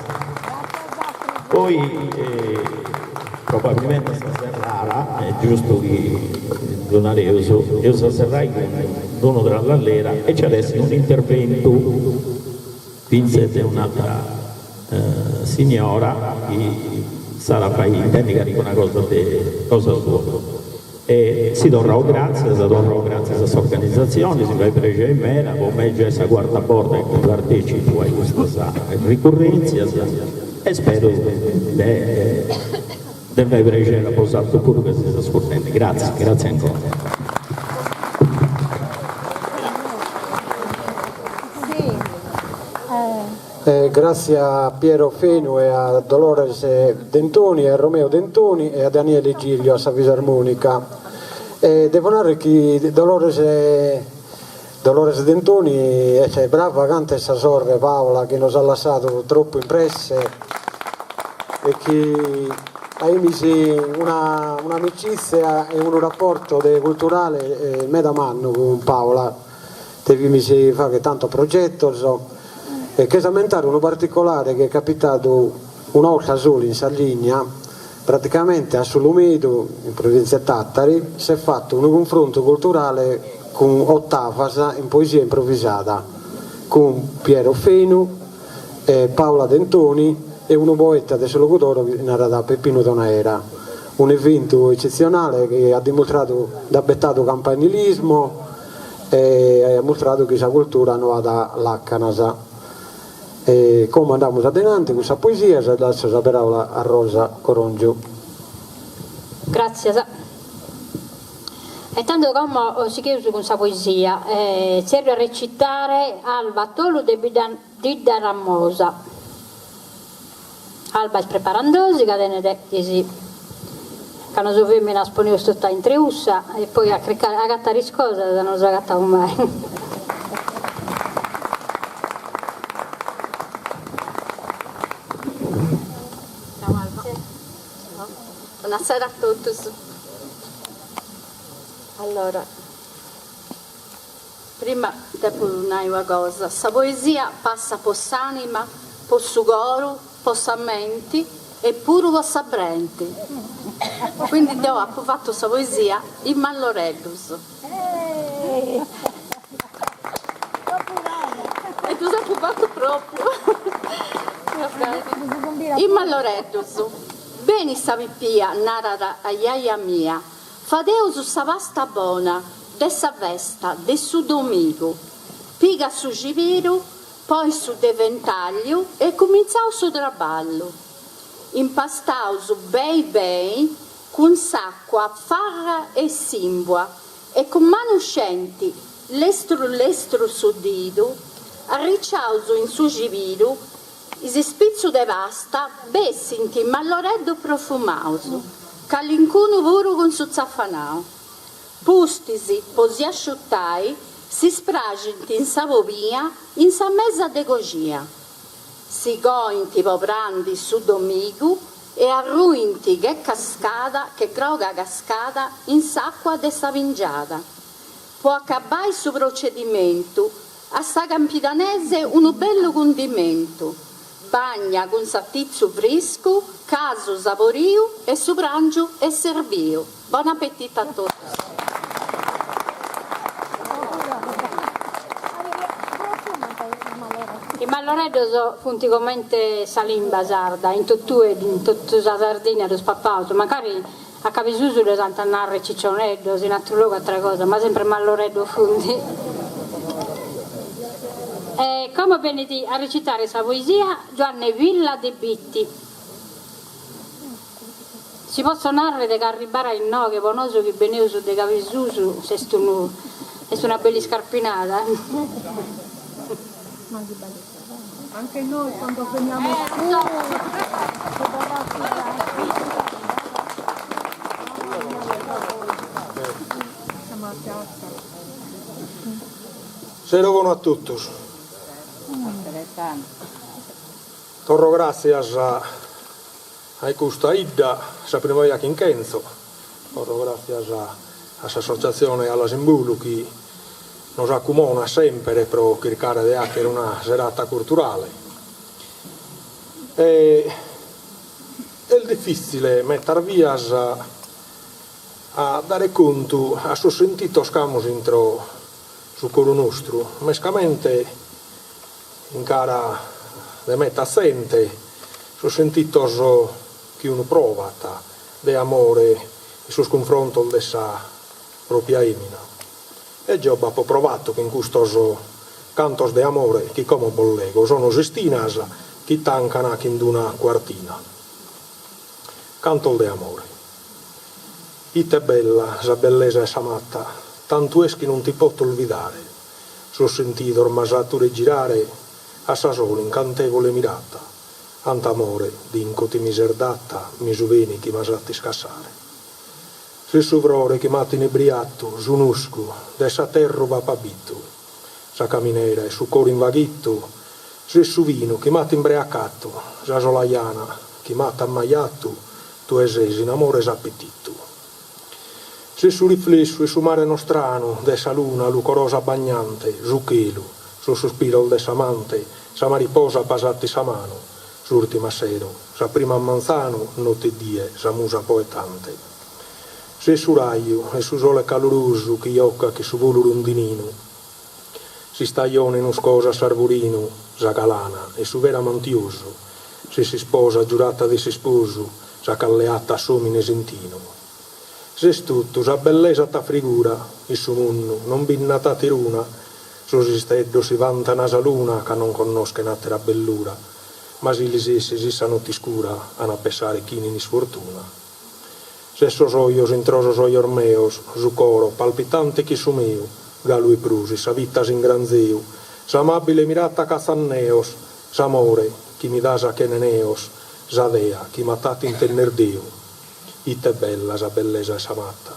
Poi probabilmente stasera è giusto che donare io stasera dono tra l'allera e c'è adesso un intervento Vincent è un'altra signora che sarà fai tecnica di una cosa sua. E si darà grazie a questa organizzazione, si va prendere in mera, come già si guarda a bordo e partecipo a questa ricorrenza e spero di aver preso la posato pure che si sta ascoltando. Grazie ancora. Grazie a Piero Fenu e a Dolores Dentoni, a Romeo Dentoni e a Daniele Giglio a Savisa Armonica. Devo dire che Dolores Dentoni è brava canta essa sorella Paola che ci ha lasciato troppo impresse e che ha messo un'amicizia e un rapporto culturale meda manno con Paola. Devi mi si fa che tanto progetto e che lamentare uno particolare che è capitato una volta solo in Sardegna, praticamente a Solumedo, in provincia di Tattari, si è fatto un confronto culturale con Ottafasa in poesia improvvisata, con Piero Fenu, Paola Dentoni e un poeta del locutore che era da Peppino Donaera. Un evento eccezionale che ha dimostrato d'abbettato campanilismo e ha mostrato che questa cultura non va da l'Accanasa. E come andiamo adelante con questa poesia, adesso la parola a Rosa Corongio. Grazie. E tanto come si chiede con questa poesia, serve a recitare Alba Tolu di Ramosa. Alba è preparandosi, cadene dettisi, che non so femmina sponivo tutta in treussa e poi a gatta riscosa non so gatta mai. Buonasera a tutti. Allora, prima di dire una cosa, questa poesia passa per s'anima, per su coro, per sa mente e pure per sa brenti. Quindi io ho fatto questa poesia in Malloreddus. E tu sei fatto proprio. In Malloreddus. Bene sapipia, narara a iaia mia, fadeu su sa vasta bona, dessa vesta, de su domingo, piga su giviru, poi su de ventaglio e cominciau su traballo. Impastau su bei, con s'acqua, farra e simbua, e con mani uscenti, lestru su dido, arricciau su in su giviru, isi spizzu de pasta, bessinti in malloreddo profumauso, callincunu puru con su zaffanao. Pustisi, posi asciuttai, si spraginti in savovia, in sa mezza de gogia. Si gointi poprandi su domigu e arruinti che groga cascada in s'acqua de sa vingiata. Può accabai su procedimento, a sa campidanese un bello condimento. Bagna con sattizzo fresco, caso saporio e soprangio e servio. Buon appetito a tutti. I Malloredo sono funticamente salimba sarda, in tutta la Sardegna lo spappauto, magari a Capisusu le Sant'Annarre Ciccioneddo, in altro luogo altra cosa, ma sempre Malloredo funti. Come venite a recitare questa poesia Giovanni Villa de Bitti. Si può narrare che arrivare in no che bonoso che benevo su de Capisusu è una bella scarpinata. Anche noi quando veniamo siamo a piazza. Saluto a tutti. Torro gracias a questa Idda, la prima volta che inkenzo. Torro gracias a esa asociazione alla Simbulu che nos accomuna sempre per cercare di essere una serata culturale. È difficile mettere via a dare conto a suo sentito scamos intro su coro nostro, mescamente in cara de metta sente su sentito che uno prova de amore e sul confronto dessa propria emina. E già ho provato che in questo cantos de amore che come bollego sono gestinas che tancano anche in una quartina. Canto de amore. Ite bella, sa bellezza e sa matta, tanto es che non ti posso olvidare. So sentito ormasature girare, a sa sola incantevole mirata, ant'amore, d'inco ti miserdata, mi suveni che m'asatti scassare. Se sovrore che m'atti inebriato, sunusco, dessa terra va pabito, sa caminera e su coro invaghito, se su vino che m'atti imbriacato, sa solaiana che m'atti ammaiato, tu esesi in amore s'appetito. Se su riflesso e su mare nostrano, dessa luna lucorosa bagnante, su chelo, su sospiro dessa amante, sa mariposa pasatti sa mano, s'ultima sero, sa prima manzano, notte e die, sa musa poetante. Se su raio e su sole caloroso, che iocca che su volo rondinino, si staglione in un scosa sarvorino, sa galana e su vera mantioso, se si sposa giurata di si sposo, sa calleata a somine sentino. Se tutto, sa bellezza ta figura, il suo munno, non binnata tiruna, so si steddo si vanta nasa luna, che non conosca un'altra bellura, ma si li si sanno ti scura, a non pensare chini ni sfortuna. Se so soios introso soior meos, su coro, palpitante chi su mio, galu e prusi, sa vita sin granzeu, sa amabile mirata cazanneos, sa amore, chi mi dasa che neneos, sa dea, chi matati in tenner Dio. Ite bella, sa bellezza e sa matta.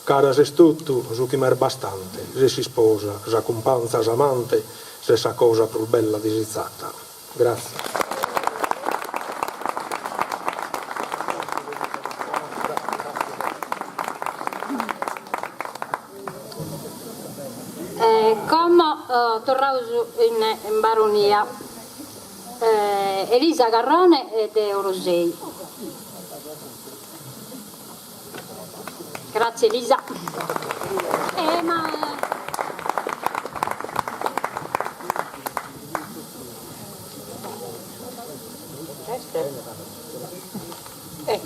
Cara se tutto, su chi m'er bastante, se si sposa, sa companza, sa amante, se sa cosa più bella disizzata. Grazie. Come tornavo in baronia, Elisa Garrone ed Eurosei. Grazie Elisa.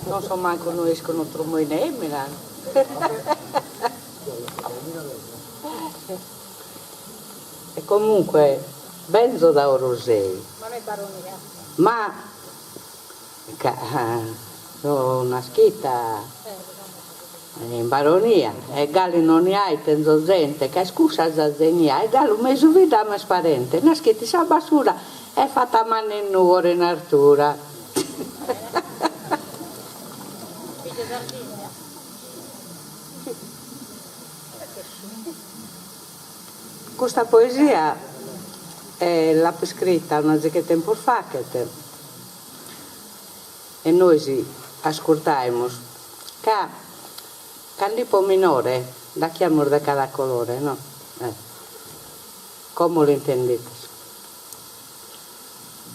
Non so manco noi escono troppo in Milano. E comunque benzo da Orosei. Ma sono una schitta in baronia e galli non ne hai penso gente che scusa zazzenia e gallo meso vita ma sparente una schitta sa basura è fatta a mano in nuore in Artura. Questa poesia l'ha scritta una che tempo fa e noi si ascoltiamo che candipo minore da chiamor da cada colore, no? Come lo intendete?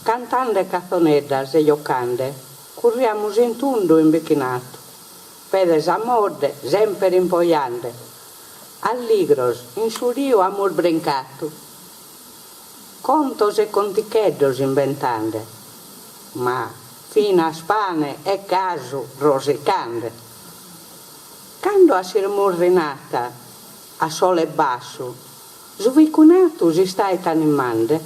Cantando canzonettas e giocando, corriamo in tundo imbicchinato, pedes a morde, sempre impoiande, alligros, in su rio amor brincato, contos e conticheddos inventando, ma fino a spane e caso rosicande. Quando a sirmur rinata, a sole basso, suvicunato si stai t'animande,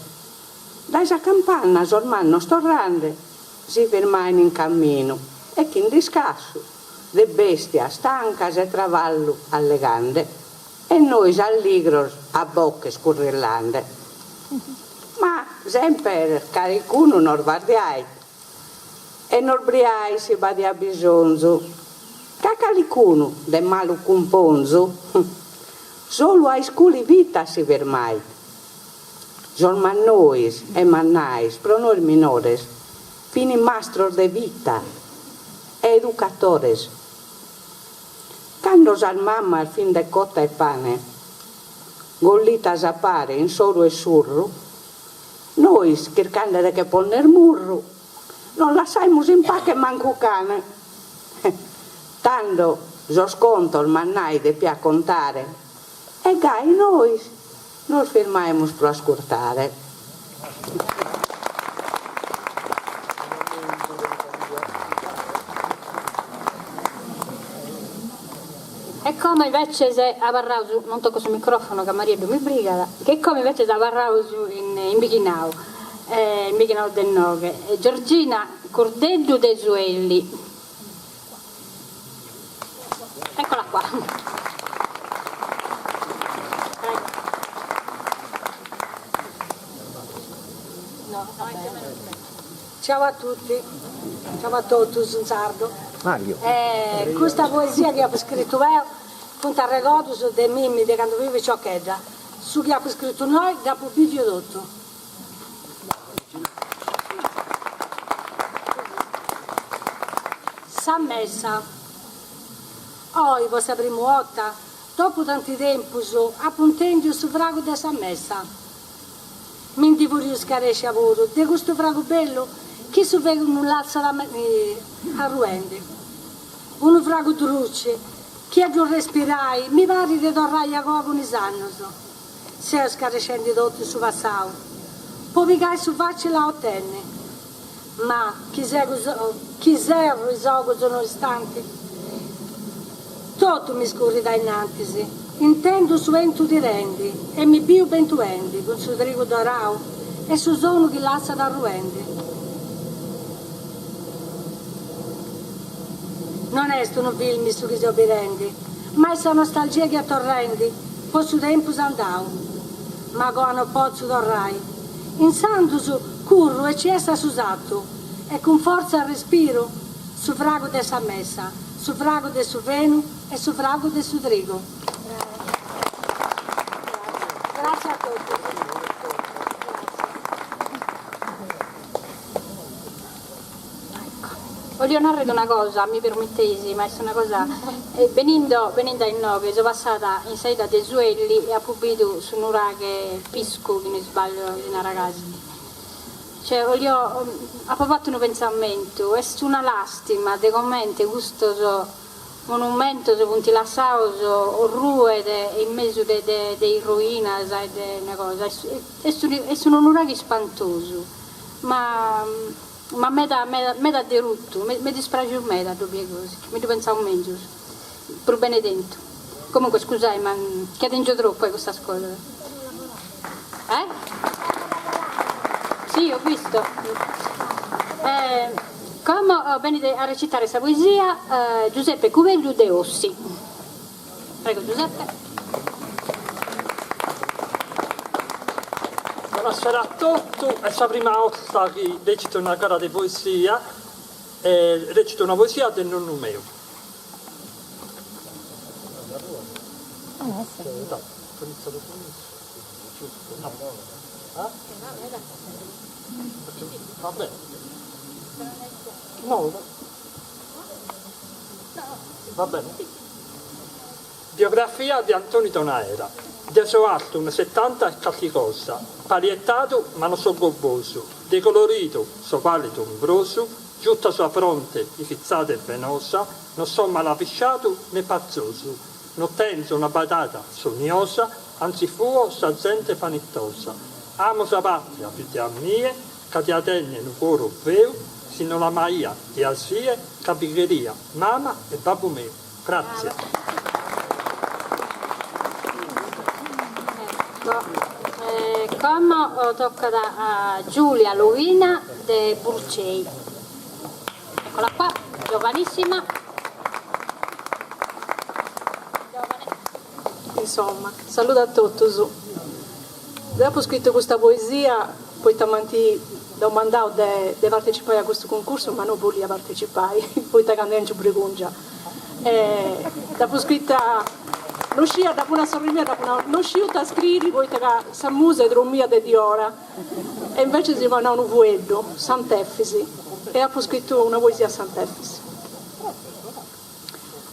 dai a campana ormai non storrande, si fermai in cammino, e chi in discasso, de bestia stanca e travallo allegande, e noi alligros a bocche scurrillande. Ma sempre caricuno non guardiai, e non briai si badi a bisonzo, cacalicuno de malo componzo, solo ai sculi vita si vermai. Son mannois e mannais, pro noi minores, fini mastros de vita, e educatores. Quando al mamma al fin de cotta e pane, gollita sapare in solo e surro, noi cercando che ponne il murro, non lasciamo in pace manco cane. Tanto so sconto il mannai de pia contare, e gai noi non fermiamo per ascoltare. E come invece se avarrausu, non tocco sul microfono che Maria mi brigada, che come invece se avarrausu in Bichinau del Noghe, Giorgina Cordello de Zuelli. Eccola qua. Ciao a tutti, ciao a tutti in sardo. Mario. Questa poesia che ho scritto io, punta a ricordo su dei mimmi di quando vive Ciocchedda, su che abbiamo scritto noi, dopo video tutto. S'ha messa, oggi vostra prima volta, dopo tanti tempi, appuntendo su frago da S'ha messa. Mi indivorio scaresce a lavoro, di questo frago bello, chi si vede un lazzo a ruende. Un frago truce, chi ha giù respirai, mi pare di tornare a coco con i sannos. Se scarescendo tutti su vassau, poi pigai su faccia la ottenne. Ma chi serve i sogni sono istanti? Tutto mi scorri da innanzi. Intendo su vento di rendi e mi bio bentuendi con su trigo dorao e su sono che lascia da ruendi. Non è un film su che si obirendi, ma è nostalgia che attorrendi, poi su tempo andau, ma quando pozzo torrai. In santo su curro e cessa su satto, e con forza al respiro, su frago de S'ha messa, su frago de su venu e su frago de su trigo. Grazie a tutti. Voglio narrare una cosa, mi permettesi, ma è una cosa, venendo in Noghe, sono passata in saita dei Zuelli e ho pubblicato su un raghe pisco, che mi sbaglio, di una ragazza. Cioè, ho fatto un pensamento, è una lastima, di commenti, questo monumento, su punti lassao, o rue in mezzo dei ruine, una cosa, è un raghe spantoso, ma me da derutto, mi dispiace me da doppie cose, mi devo pensare un meglio, per benedetto. Comunque scusai, ma che tengo troppo questa scuola. Sì, ho visto. Come venite a recitare questa poesia, Giuseppe Cuveglio de Ossi. Prego Giuseppe. Buonasera a tutti, è la prima volta che recito una gara di poesia, recito una poesia del nonno mio. Va bene. No. Va bene. Biografia di Antonio Donaera. Deso alto 1,70 e qualche cosa, pariettato ma non so gobboso, decolorito, so palido ombroso, giutta sua fronte, ifizzata e venosa, non so malapisciato né pazzoso, non tenso una batata sognosa, anzi fuo sa gente panettosa. Amo sa patria più di a mie, che ti attenne in cuore veo, sino la maia di asie, capigheria, mamma e babbo mio. Grazie. Come tocca da Giulia Luina de Burcei. Eccola qua, giovanissima. Insomma, saluto a tutti. Dopo ho scritto questa poesia, poi stamattina ho mandato di partecipare a questo concorso, ma non voglio partecipare, poi da quando non ci pregungia. Dopo scritta non scia dopo una sorrimia, non sciuta a scrivere, poi che sa musa e dromia di ora, e invece si va a un vuello, Sant'Effisi, e ho scritto una poesia a Sant'Effisi.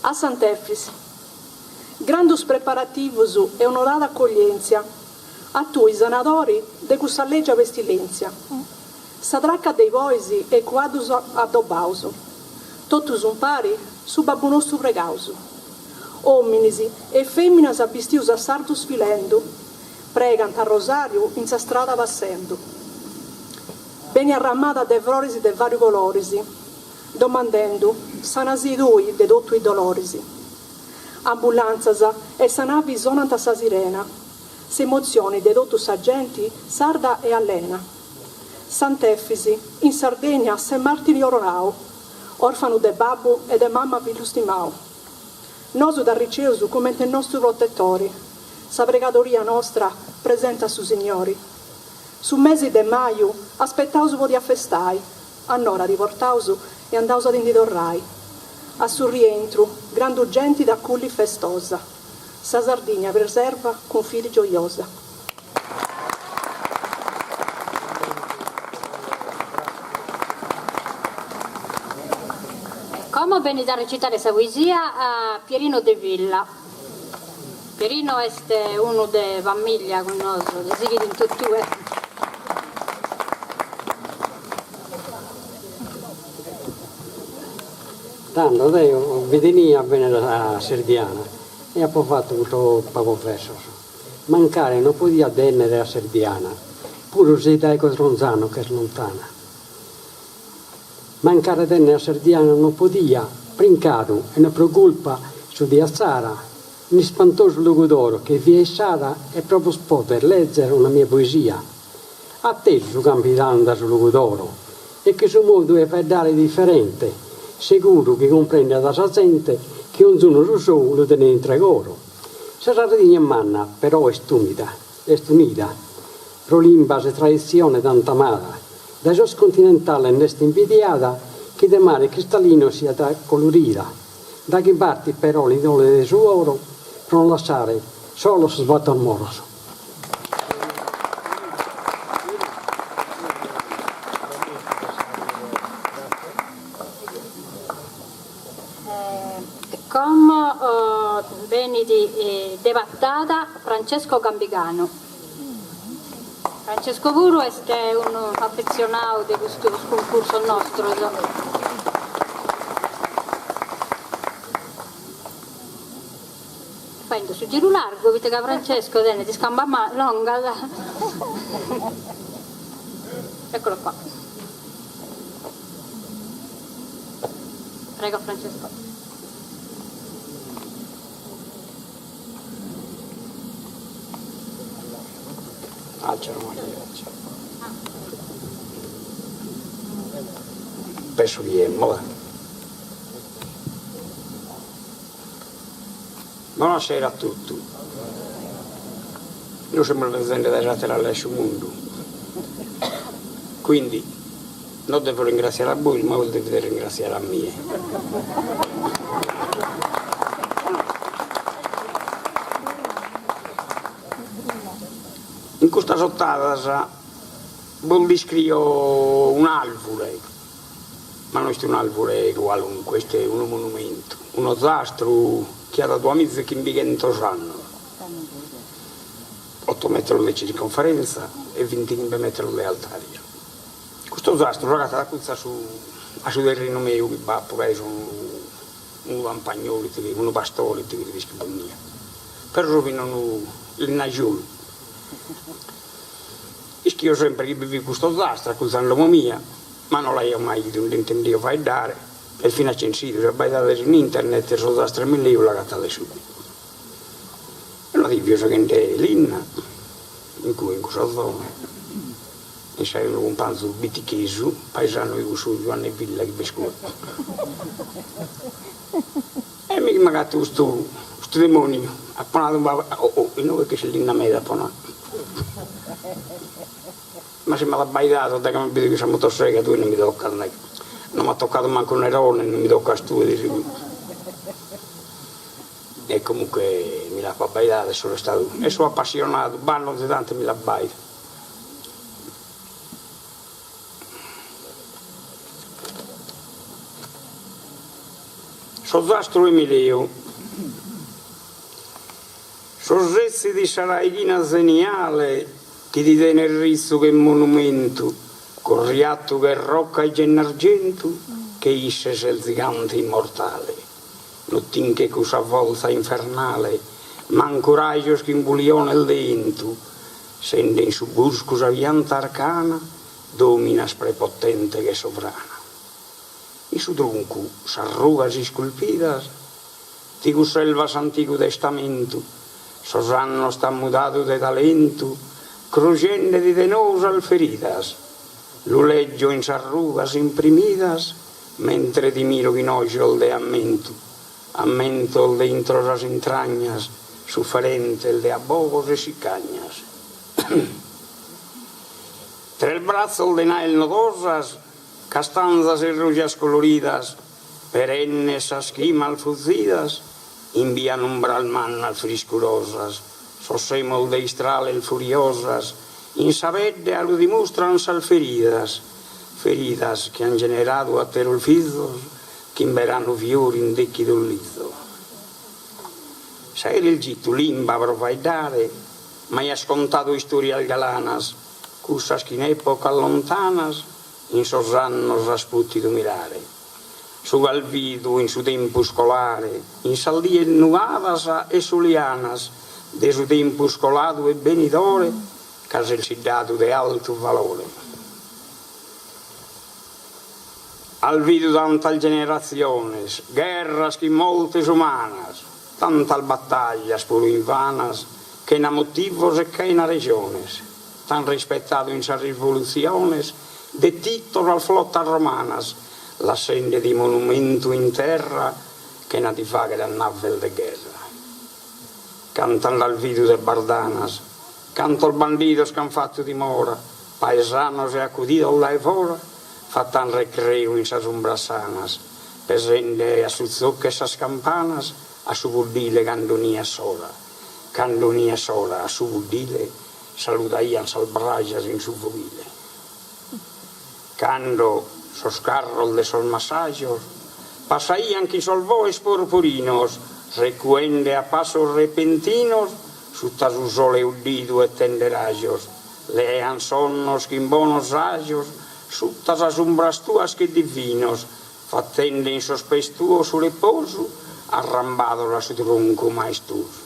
A Sant'Effisi, Grandus preparativus e onorata accoglienza a tu i sanatori de questa legge pestilenzia. Sadracca dei voisi e quadus addobausu, totus un pari su babbu nostru pregausu. Omminisi e femminas abistius a sardus filendu, pregant a rosario in sa strada passendo. Beni arramata de florisi de vari colorisi, domandendo, sanasi tui de dottu i dolorisi. Ambulanzas e sanavi sonant a sa sirena, se emozioni de dottu sa genti, sarda e allena. Sant'Effisi, in Sardegna, se martiri oronau, orfano de babbu e de mamma figliu stimau. Nosu da riceusu come il nostro protettori, sa pregadoria nostra presenta su signori. Su mesi de maio aspettausu vo di affestai, annora riportausu e andausu ad indidorrai. A su rientru, grandu genti da culli festosa, sa Sardegna preserva con figli gioiosa. Come viene da recitare questa poesia a Pierino de Villa. Pierino è uno de famiglia con noi, de sighi in tutti. Tanto io venivo a venire a Serdiana e ho fatto tutto poco presso. Mancare non podia venire a Serdiana, pure se dai Cotronzano che è lontana. Mancare a Serdiana non podia, brincato e ne preoccupa su di Azzara, un spantoso locutor che via Sara è proprio poter leggere una mia poesia. A te su capitano da su locutor e che suo modo è per dare differente, sicuro che comprende da sa gente che un giorno su solo lo tiene in tregoro. Se Sardegna manna però è stunita, prolimba se tradizione tanta amata, da sos continentale nesta invidiata che de mare cristallino sia da colorita, da che parti però l'idole del suo oro, per non lasciare solo sbatto amoroso. Come veni di debattata Francesco Gambigano. Francesco Puro è un affezionato di questo concorso nostro. Fai su giro largo, vedete che Francesco ti scamba longa. Eccolo qua. Prego Francesco. C'era Maria. Penso che è moda. Buonasera a tutti. Noi siamo presenti da Laterale sul mondo. Quindi non devo ringraziare a voi, ma devo ringraziare a me. In questa sottata vuol descrivere un albore, ma non è un albore qualunque, questo è un monumento, uno zastro che ha dato amici che in 200 anni, 8 metri di circonferenza e 25 metri di altezza. Questo zastro ragazzi da questa a su terreno mio che va poi sono un campagnolo, un pastore che descrive mia. Per rovinano il nagiolo. Io sempre che vivo questo zastro, accusando la mia, ma non l'ho mai intendevo fare dare, e fino a censito, se vai dare in internet, il suo zastro 1000 euro la cattata su. E lo dico, so che è l'inna, in cui in questa zona, e sai un panzo bitichesu, paesano di su Giovanni Villa che vescovo. E mi ha gatto questo demonio, ha ponato e noi che c'è l'inna media ponato. Ma se me l'ha baidato da che mi vedo che siamo tossega tu non mi tocca, non mi ha toccato manco un erone, non mi tocca studio e comunque mi l'ha baidato e sono stato e sono appassionato, banno di tanto mi l'ha baidato. Sono zastro Emilio Sorresti di Saraidina Zeniale, che ti tiene il riso che monumento, con riatto che rocca e gennargento, che isce il gigante immortale. Nottin che cosa volta infernale, man coraggio che imbulione il dento, sende in su buscus avianta arcana, domina sprepotente che sovrana. In su tronco s'arrugas sculpidas, ti selvas antico testamento, sos annos tan mudado de talento, crugende di denosa al feridas, lo leggio in s'arrugas imprimidas, mentre di miro ginogio il de ammento il de intro las entrañas, sufferente il de abogos e sicagnas. Tra il braccio il de nael nodosas, castanzas e rugias coloridas, perennes a schima alfuzidas, invian umbral mannas friscurosas, sosemo il de istrale el furiosas, in savedde lo dimostran salferidas, feridas che han generato a terolfizos, che inverano fiori in decchi d'olizzo. Sai il gitto limba provaidare, ma hai ascontato storie galanas, cussas che in epoca lontanas, in sos annos rasputti do mirare. Su galvido in su tempo scolare, in saldie nuadas e solianas, de su tempo scolato e benidore, case il dato de alto valore. Al vido tantas generaciones, guerras que moltes humanas, tantas batallas puro invanas, que na motivos e que na regiones, tan rispettado in sa rivoluciones, de títulos al flottas romanas, la sende di monumento in terra, che na ti fa che la navel de guerra. Cantan al vido de bardanas, canto il bandidos che han fatto dimora, paesanos e accudido là e fora, fattan recreo in sas umbrasanas, pesende a su zocche sas campanas, a su vuddile candonia sola, a su vuddile salutaian sal bragias in su vovile. Cando sos carros de sos massagios, pasaian qui sol voes purpurinos, recuende a pasos repentinos, sutta su sole uddido e tenderajos, lean sonnos que in bonos rayos, sutta as umbras tuas che divinos, fattende in sospes tuo su reposo, arrambado la su tronco maestoso.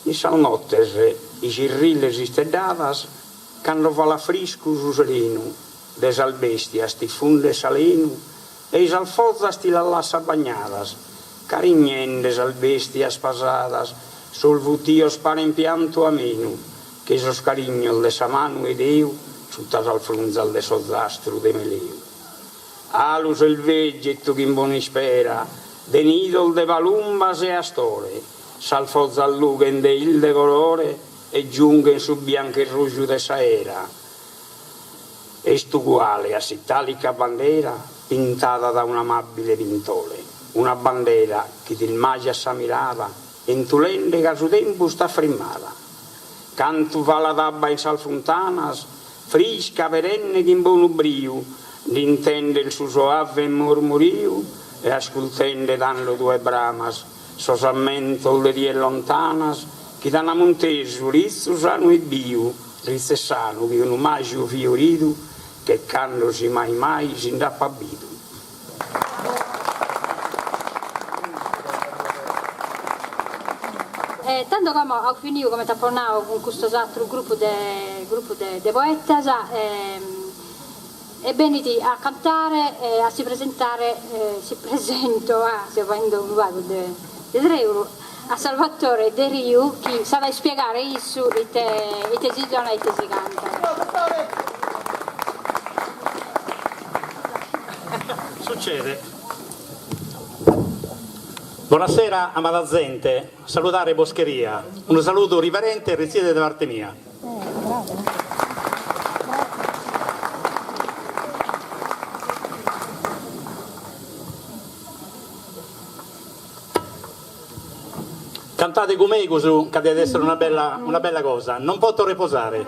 In sal nottes i cirrilles istedadas, cando va la frisco su sereno, des al bestias ti funde saleno, e is al fozas ti la lassa bagnadas, carignendes al bestias pasadas, sul vutios pare in pianto ameno, che sos carignol de sa manu ed eu, suttas al frunzal de sos zastru de meleu. Alus il vegetto che in buona spera, de nidol de valumbas e astore, sal fozza al lughen de il de colore, e giunghen su bianco e ruggio de sa era. Est uguale a s'italica bandera, pintata da un amabile pintore, una bandera che ti magia sa mirava, entulende che a su tempo sta frimmata. Canto va la dabba in sal fontanas, frisca perenne che in buon ubrio, d'intende il suo soave murmurio, e ascoltende danno due bramas, sosammento le die lontanas, che da una montesu rizzo sano e bio, rizzo sano che un magio fiorido, che quando si mai si indappa bido. Tanto come ho finito come tapponavo con questo altro gruppo de poetas, e veniti a cantare, a si presentare, si presento a, se vendo un vago de Dreu, a Salvatore De Riu, che sa spiegare isso e te si dona e te si canta. Succede. Buonasera amata gente, salutare Boscheria, un saluto riverente e risiede da parte mia. Cantate con me così, che deve essere una bella cosa, non posso riposare.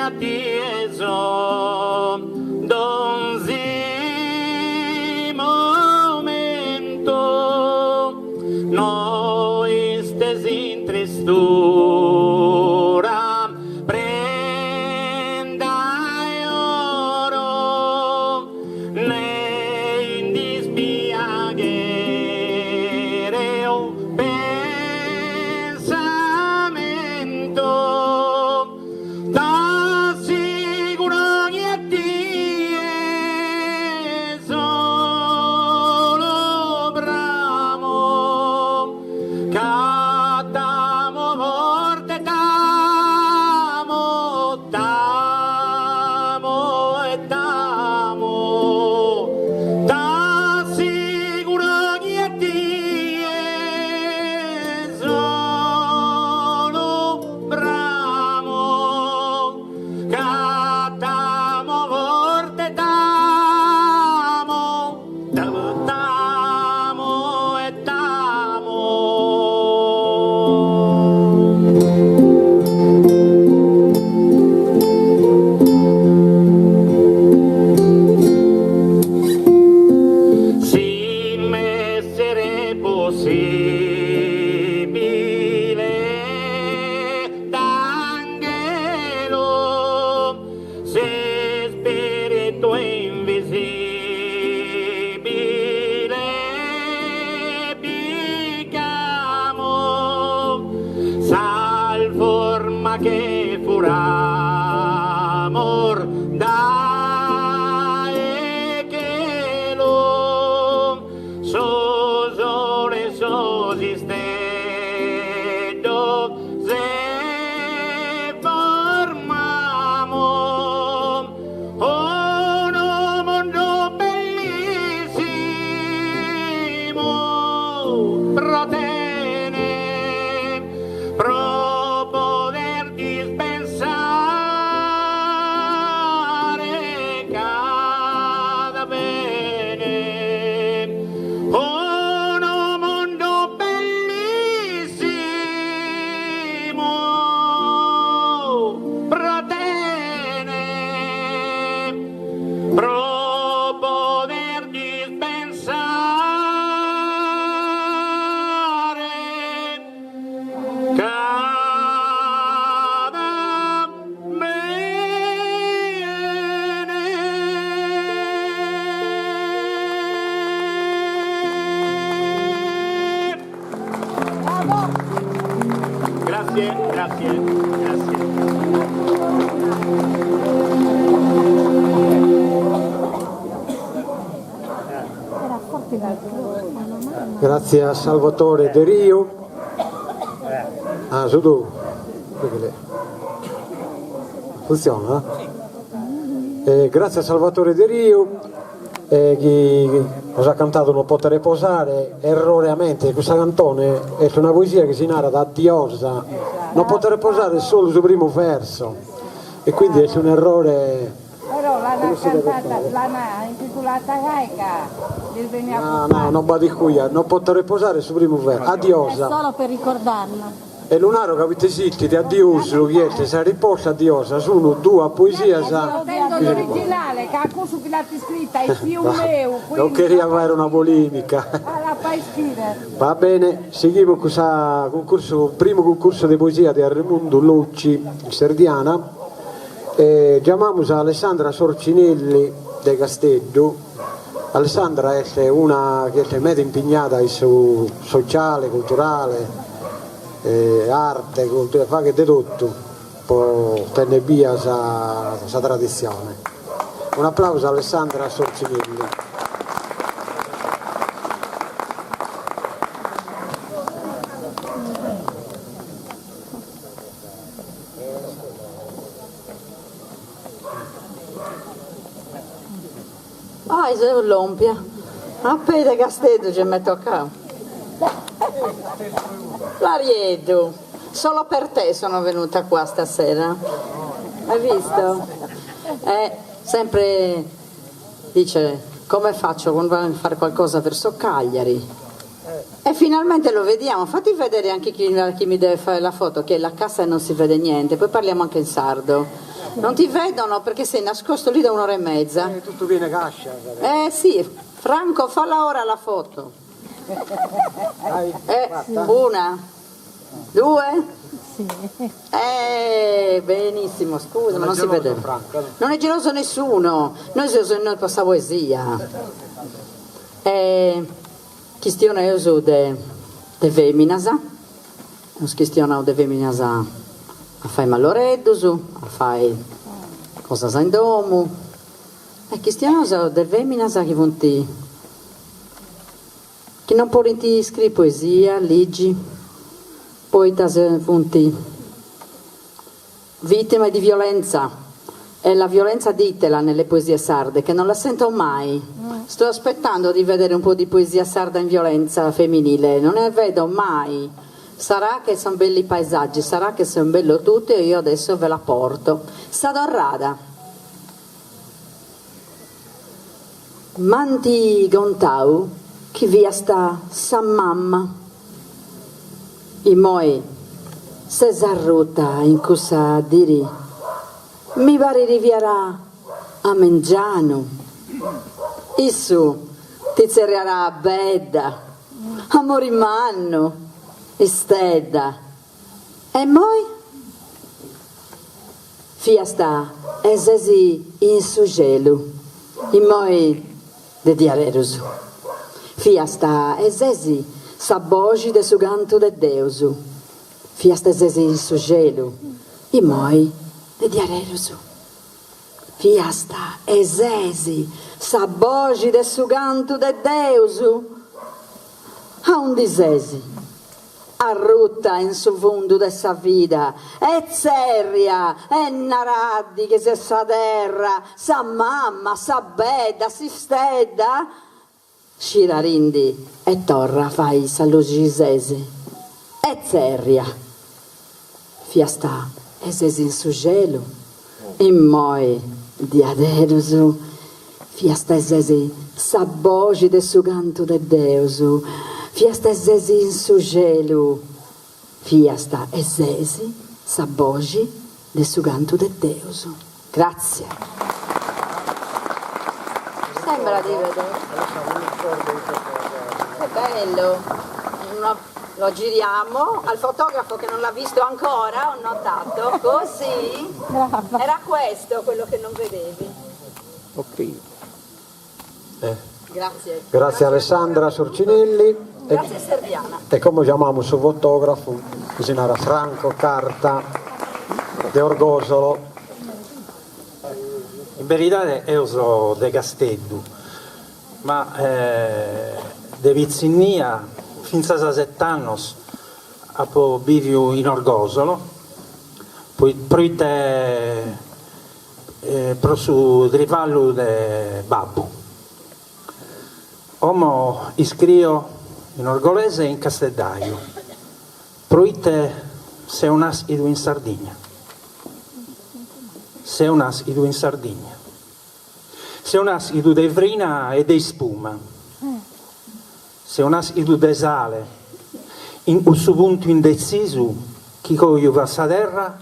attieso donzi momento noi stesi in tristura prenda oro nei in dispiaghere o pensamento t'assicuro che ti è solo bramo catamo forte tamo tamo e tamo t'assicuro che ti è solo bramo catamo forte tamo tamo tamo e tamo si messere possibile d'angelo se spirito invisibile picamo sal forma che furamor dai che lo so sole so sistedo se formamo uno mondo bellissimo protene pro poter dispensare cada bene uno mondo bellissimo protene pro poter dispensare cada bene. Grazie, grazie. Grazie a Salvatore De Rio. Ah, su tu. Funziona? Grazie a Salvatore De Rio che ha cantato Non poter posare erroneamente. Questa canzone è una poesia che si narra da Diosa. Non poter posare solo sul primo verso e quindi è un errore. Però l'hanno cantata, l'hanno intitolata Caica. No, non vado qui, non poter posare sul primo verso. È Adiosa. solo per ricordarla. E l'unaro che avete zitti, a Dios, lo chiede, si riposa a Diosa, sono due poesie. Sento l'originale, che ha cosa che l'ha scritta, è più meu. Non queria avere una polemica. La fai scrivere. Va bene, seguiamo questo concorso, primo concorso di poesia di Raimondo Lucci, Serdiana. Chiamiamo Alessandra Sorcinelli de Castello. Alessandra è una che è molto impegnata su sociale, culturale, arte, cultura, fa che di tutto per tenere via questa tradizione. Un applauso a Alessandra Sorcinelli. Ah, se l'ompia. A Pede Castello ci mi tocca. L'ariedo, solo per te sono venuta qua stasera. Hai visto? Sempre dice come faccio quando voglio fare qualcosa verso Cagliari. E finalmente lo vediamo, fatti vedere anche chi mi deve fare la foto, che è la casa e non si vede niente, poi parliamo anche in sardo. Non ti vedono perché sei nascosto lì da un'ora e mezza. Tutto viene cascia. Sì, Franco, falla ora la foto. Una, due. Benissimo, scusa, ma non si vede. Non è geloso nessuno, noi siamo noi per la poesia. Questione uso de feminasa, non questione de feminasa a fare maloreddosu, a fare cosa in domo. E questione uso de feminasa che vonti, che non può scrivere poesia, leggi, poi vonti vittime di violenza. E la violenza ditela nelle poesie sarde, che non la sento mai. Sto aspettando di vedere un po' di poesia sarda in violenza femminile, non ne vedo mai. Sarà che sono belli i paesaggi, sarà che sono bello tutto e io adesso ve la porto. Sadorrada. Manti gontau, chi via sta sa mamma. I moi se zarruta in cusa diri. Mi pare rivierà a Mengiano, Issu ti cerrerà a bedda, a Morimanno, Istedda, e moi? Fiasta, esesi in sugelu, e moi de diarerusu. Fiasta, esesi, sabogi de suganto de deusu. Fiasta, esesi in sugelu, e moi de diarerusu. Fiasta, esesi, sabogi de suganto de deusu. A un disesi, arrutta in su fundu de sa vida, e zerria, e naraddi che se sa terra, sa mamma, sa bedda, si stedda, scirarindi e torra fai salugisesi, e zerria. Fiasta, esesi in su gelo, in moi di aderusu, fiasta esesi sabogi de suganto de deusu, fiasta esesi in su gelo, fiasta esesi sabogi de suganto de deusu. Grazie. Sembra di vedere. Che bello. Lo giriamo al fotografo che non l'ha visto ancora, ho notato, così. Era questo quello che non vedevi. Ok. Grazie. Grazie Alessandra Sorcinelli. Grazie Serviana. E come chiamiamo il suo fotografo? Bisogna Franco Carta de Orgosolo. In verità io sono de Casteddu, ma de Vizzinnia fins a 7 anni ho vivo in Orgosolo, poi proite pro su rivallo de Babbo. Omo iscrio in Orgolese e in Casteddaio, proite se unas idu in Sardegna. Se unas idu in Sardegna. Se unas idu de Vrina e de Spuma. Se unas idu de sale, in un suo punto indeciso, chi coglio va sa terra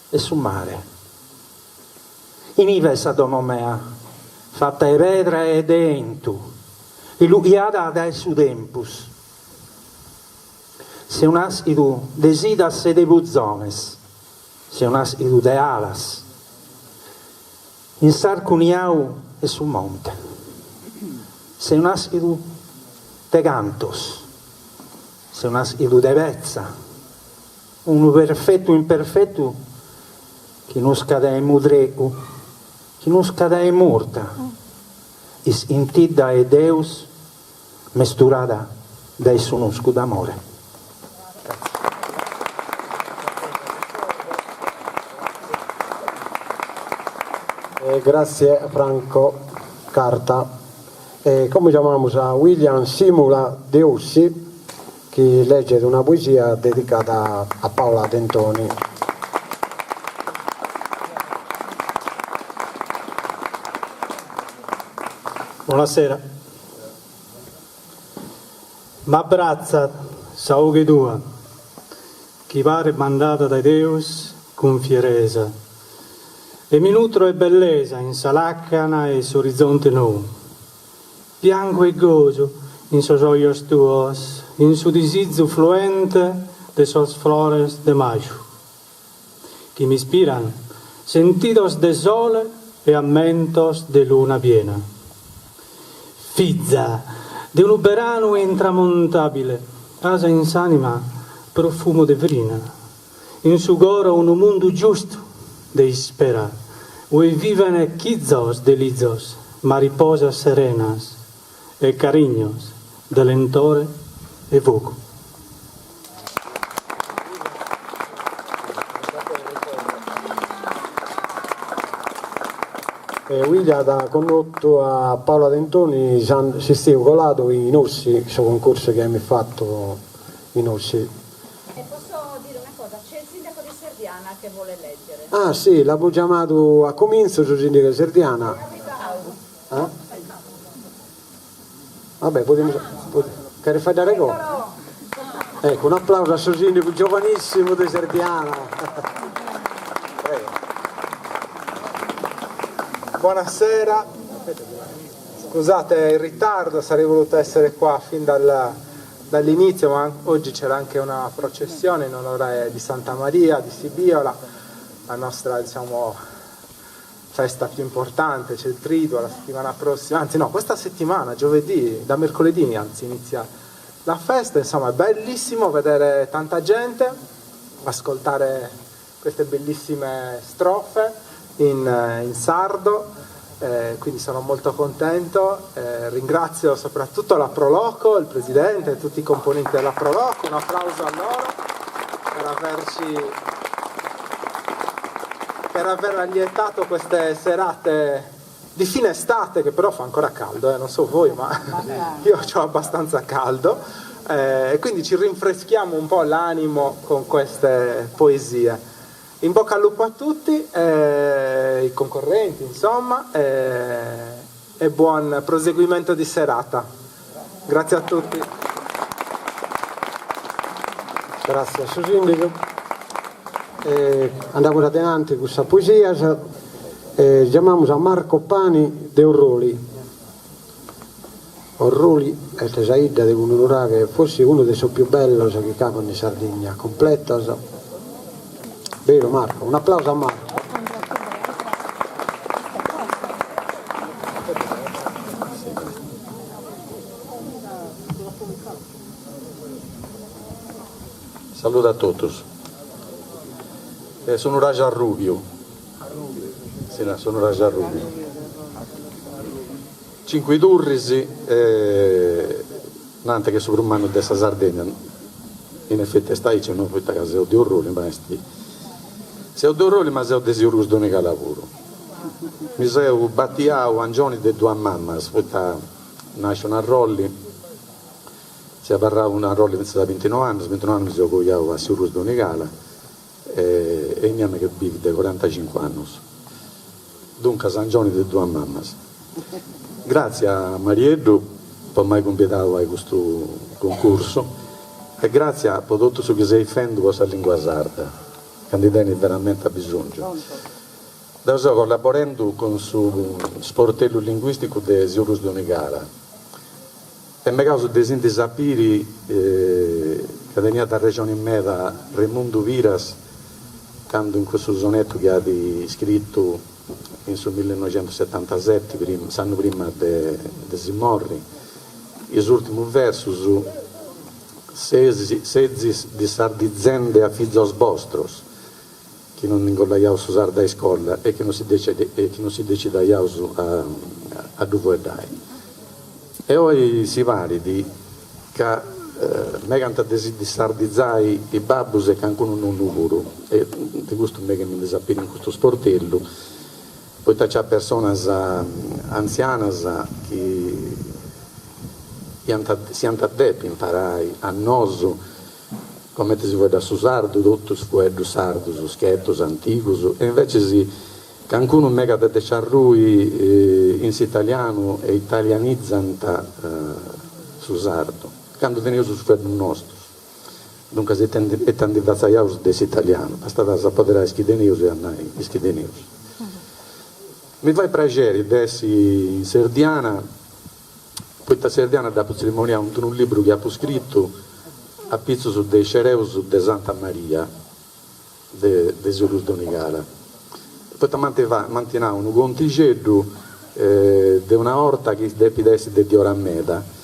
e su mare. In ive sa donomea, fatta e pedra e de entu, illugiata da su tempus. Se unas idu de sidas e de buzzones, se unas idu de alas, in sarcuniau e su monte. Se unas idu de cantos, se unas idu de vezza, un perfetto imperfetto che non scade mudrecu, che non scade morta, is intida e Deus mesturata da sunoscu d'amore. Grazie a Franco Carta. Come chiamiamo a William Simula Deussi, che legge una poesia dedicata a Paola Dentoni. Buonasera. Ma abbraccia, saúde tua, che pare mandata da Deus con fierezza, e mi nutro e bellezza in salaccana e s'orizzonte nu. Piango e gozo in sos olhos tuos, in su disizio fluente de sos flores de maio, que me inspiran sentidos de sole e ammentos de luna piena. Fizza de un uberano intramontabile, asa in s'anima profumo de vrina, in su goro un mundo giusto de spera, ue vivene chizos delizos, mariposas serenas e cariños de lentore e vogo. Guida da condotto a Paola Dentoni si stava colato in Ossi, questo concorso che abbiamo fatto in Ossi. E posso dire una cosa, c'è il sindaco di Serdiana che vuole leggere. Ah sì, l'avevo chiamato a comincio sul sindaco di Serdiana. Eh? Vabbè, che fai dare cosa? Ecco, un applauso a suo sindaco giovanissimo di Serdiana. Buonasera, scusate il ritardo, sarei voluto essere qua fin dall'inizio, ma oggi c'era anche una processione in onore di Santa Maria di Sibiola, la nostra festa più importante. C'è il Triduo la settimana prossima, anzi no, questa settimana, giovedì, da mercoledì anzi inizia la festa. Insomma è bellissimo vedere tanta gente, ascoltare queste bellissime strofe in sardo, quindi sono molto contento. Ringrazio soprattutto la Proloco, il presidente e tutti i componenti della Proloco, un applauso a loro per aver allietato queste serate di fine estate, che però fa ancora caldo, non so voi, ma io ho abbastanza caldo, e quindi ci rinfreschiamo un po' l'animo con queste poesie. In bocca al lupo a tutti, i concorrenti, insomma, e buon proseguimento di serata. Grazie a tutti. Grazie a suo sindaco. Andiamo avanti con questa poesia. Chiamiamo a Marco Pani de Orroli. Orroli è Tesaida di un'unità che forse uno dei suoi più belli che capono in Sardegna, completa. Vero Marco, un applauso a Marco. Saluto a tutti. Sono Raja Rubio. Sì, no, sono Raja Rubio. Cinque durrisi, nante che sono un anno della Sardegna. In effetti stai c'è una volta che sei di orrore, ma sei di orrore, ma sei desideroso di un lavoro. Mi sei battiato angioni di due mamma, aspetta, nasce una rolli. Si parla una rolla da 29 anni mi sono cogliato a Sirus Donegala e mi hanno che vive da 45 anni. Dunque San Gioni di due mamma. Grazie a Marieddu per mai completato questo concorso e grazie a tutto ciò che sei fatto con la lingua sarda, che ne veramente ha bisogno. Da sto collaborando con il sportello linguistico di Sirus Donegala. E mi causa dei sapiri che veniva dalla regione in meta Raimundo Viras, quando in questo sonetto che ha scritto in 1977, l'anno prima di Simorri, l'ultimo verso su sezzi di sardizende a fizos vostros, che non ingollaiau su sarda scuola e che non si decida a due. E poi si pare che me canta di sardizzai i babbus e che ancora non lavoro e di questo me che mi disappieno in questo sportello. Poi c'è persone anziane che si hanno detto imparare a noso come si vuole da su sardo, tutto si vuole da sardo, su schetti antichi, e invece si Cancun un mega de charrui in italiano e italianizzanta su sardo. quando teniamo su freddo nostro. Dunque se tanti vazzaiaus dell'italiano, basta sapere schidenius e annai schidenius. Mi vai piacere di essere in Serdiana, poi da Serdiana da testimoniare un libro che ha scritto a pizzo su dei cereus de Santa Maria, de Gesù Donigala. Poi manteniamo un conticello di una orta che deve essere di Orameda.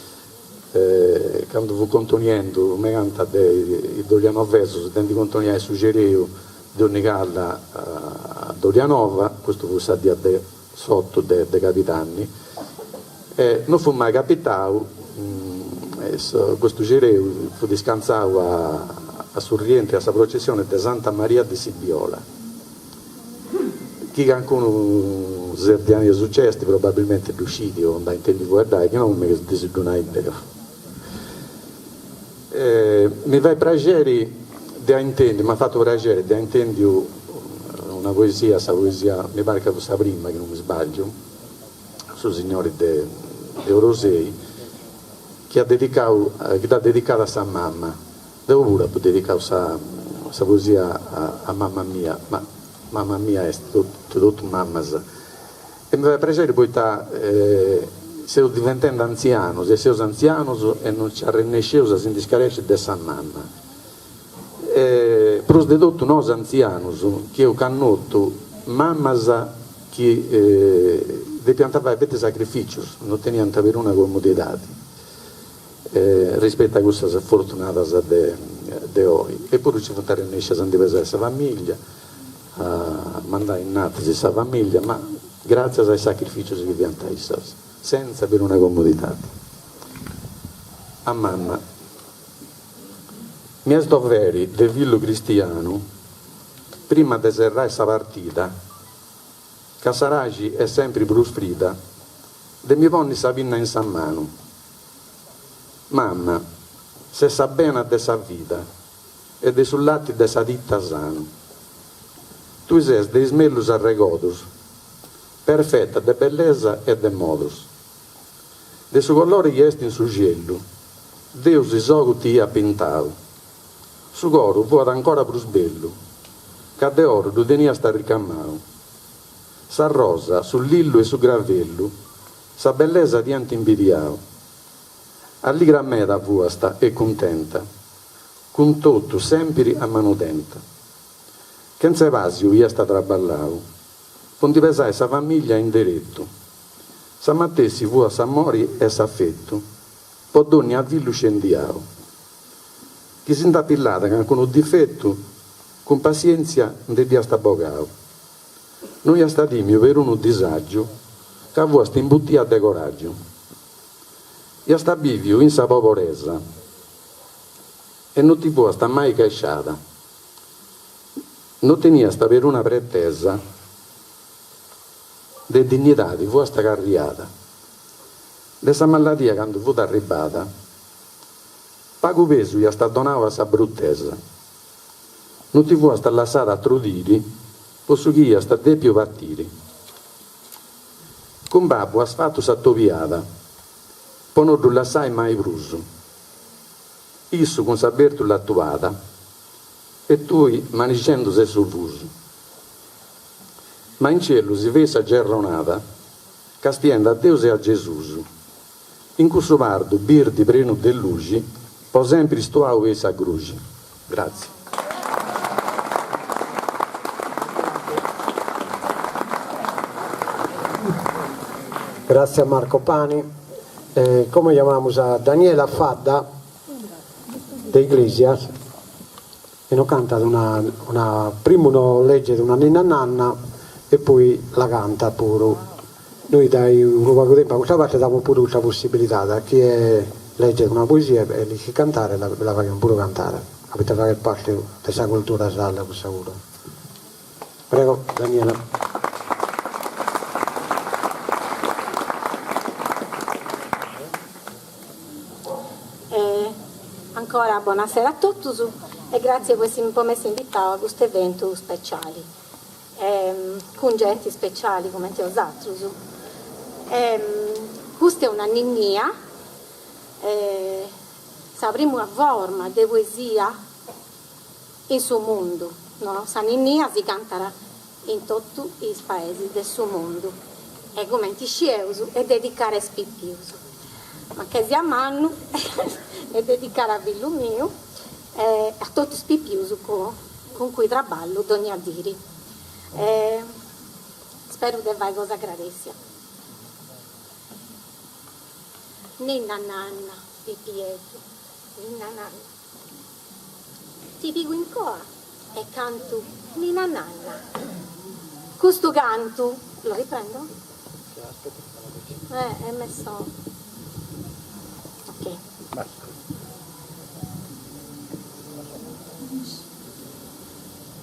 Quando fu contoniendo me canta dei Doliano Verso denti contoniare su Gereo di Onigalla a Dolianova, questo fu stato sotto dei capitani, non fu mai capitato, questo Gereo fu descansato a Sorriente a sa processione di Santa Maria di Sibiola. Chi ancora serdiani successi probabilmente riusciti o andare in tempi guardare che non mi disidunai idea. Mi va piacere di intendere, mi ha fatto piacere di intendere una poesia, questa poesia mi pare che fosse la prima che non mi sbaglio, su signori di Orosei, che ha dedicato a sua mamma. Devo pure dedicare questa poesia a mamma mia, ma mamma mia è tutto mamma. E mi fa piacere poi se diventando anziano, se sei anziano e non ci arrennesceus a sindiscaresce di sa mamma. Pros de tutto noi anzianos, che io cannotto, mammas che depiantava avete sacrifici, non tenivano per una comodità rispetto a queste fortunate di oggi. Eppure ci fanno arrennesce a dipesare sa famiglia, a mandare in nata sa famiglia, ma grazie ai sacrifici che piantai senza per una comodità. A mamma, mi sto veri del villo cristiano, prima di serrare questa partita, che Saragi è sempre brusfrida, de mi ponni sa pinna in sa mano. Mamma, se sa bene de sa vita e de sul latte de sa ditta sano, tu sei dei smellus arregodos, perfetta de bellezza e de modus. De su colore che est in su cielo, Deus isogu ti ha pintato. Su coro vuot ancora più bello, che de oro tu tenia sta ricamao. Sa rosa, su lillo e su gravello, sa bellezza ti hanno invidiao. Alligra me da vuosta e contenta, con tutto sempre a mano tenta. Che non se pasio io sta traballao, ponti pesai sa famiglia in diretto. Sa mattessi fu a s'amori e s'affetto, poi donni a villu scendiao. Chi si intappillata che con un difetto, con pazienza devi sta bogao. Noi a sta timio per uno disagio, che a voi sta imbuttia de coraggio. Io sta bivio in sa poporezza, e non ti può sta mai casciata. Non tenia sta per una pretesa, de dignità di vostra carriata, de sa malattia quando fu arrivata, pago peso gli sta donava sa bruttezza, non ti fu sta lasciata a trudiri, posso che io sta de più partire. Con babbo ha fatto sa topiata, poi non lo lasciai mai bruso, isso con sa bertu l'attuata, e tu manicendose sul fuso. Ma in cielo si vede gerronata, che stienda a Dio e a Gesù. In questo pardo, birdi preno de luci, po sempre sto a esa gruci. Grazie. Grazie a Marco Pani. Come chiamiamo a Daniela Fadda de Iglesias, e non canta prima una legge di una ninna nanna e poi la canta pure. Noi dai un po' di tempo a questa parte diamo pure questa possibilità da chi è leggere una poesia e lì chi cantare la vogliamo pure cantare, avete fare parte di questa cultura sala questa cura. Prego Daniela. Ancora buonasera a tutti e grazie per essermi invitato a questo evento speciale. Con gente speciali come te os altros. Questa è una ninnia la prima forma di poesia in suo mondo, no? Saninnia si canterà in tutti i paesi del suo mondo, e come ti sceuso e dedicare a Spippiuso, ma che sia manno e dedicare a Villu mio a tutti Spippiuso con cui traballo ogni a dire. Spero che vai cosa gradezia. Ninna nanna, Pippietto, ninna nanna. Ti dico in coa e canto ninna nanna. Questo canto, lo riprendo? È messo. Ok.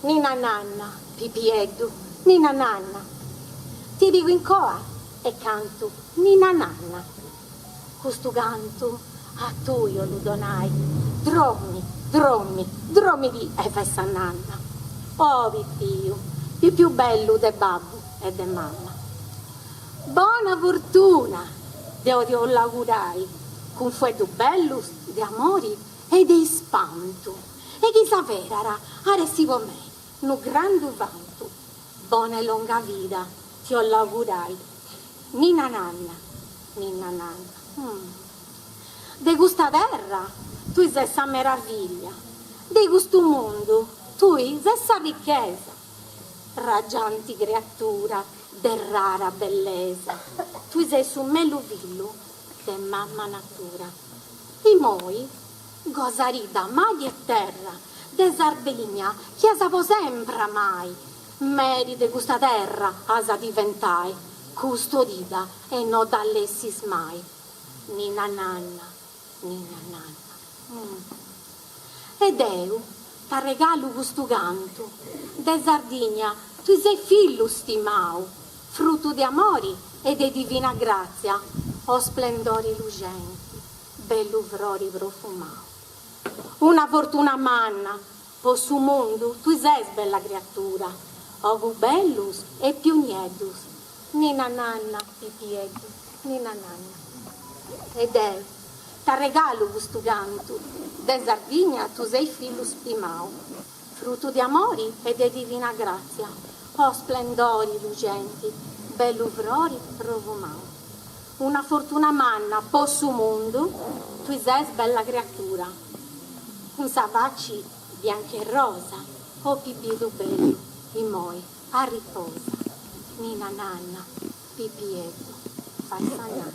Ninna nanna, Pippietto, ninna nanna. Ti dico in coa e canto ninna nanna. Questo canto a tu io lo donai. Drommi di festa nanna. Oh Pippio, il più bello del babbo e de mamma. Buona fortuna, Dio ti augurai, con fueto bello di amori e di spanto. E chi sapeva, aresti con me, no grande vanto. Buona e lunga vita, ti augurai. Ninna nanna, ninna nanna. De questa terra, tu sei essa meraviglia. De questo mondo, tu sei essa ricchezza. Raggianti creatura, de rara bellezza. Tu sei su meluvillo, de mamma natura. I moi, gosarida, mari e terra, de Sardegna, che sapo sempre mai. Meri de questa terra, asa diventai, custodita e non dall'essis mai. Ninna nanna, ninna nanna. Ed eu ti regalo questo canto, de Sardegna, tu sei figlio stimau, frutto di amori e di divina grazia, o splendori lucenti, bello vrori profumau. Una fortuna manna, po su mondo, tu sei bella creatura, ovu bellus e più niedus, ninna nanna, Pippietto, ninna nanna. Ed è, ti regalo questo canto, de Sardegna tu sei figlio spimau, frutto di amori e di divina grazia, o splendori lucenti, bello vrori profumau. Una fortuna manna, po su mondo, tu sei bella creatura, un savacci bianco e rosa, o Pippito bello, i moi, a riposa, ninna nanna, Pippietto, falsa nanna.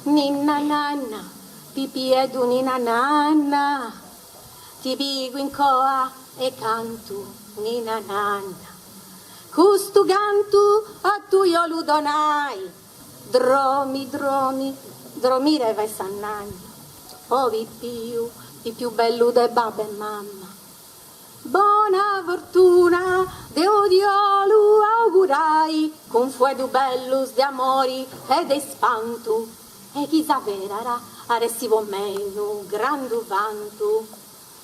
Ninna nanna, Pippietto, ninna nanna, ti pigo in coa e canto, ninna nanna. Questo canto a tu io lo donai, dromire vai sannagna. Oh Pippio, il più bello de babbo e mamma. Buona fortuna, Dio lo augurai, con fueto bello di amori e di spanto. E chi sapeva, aresti con me un grande vanto.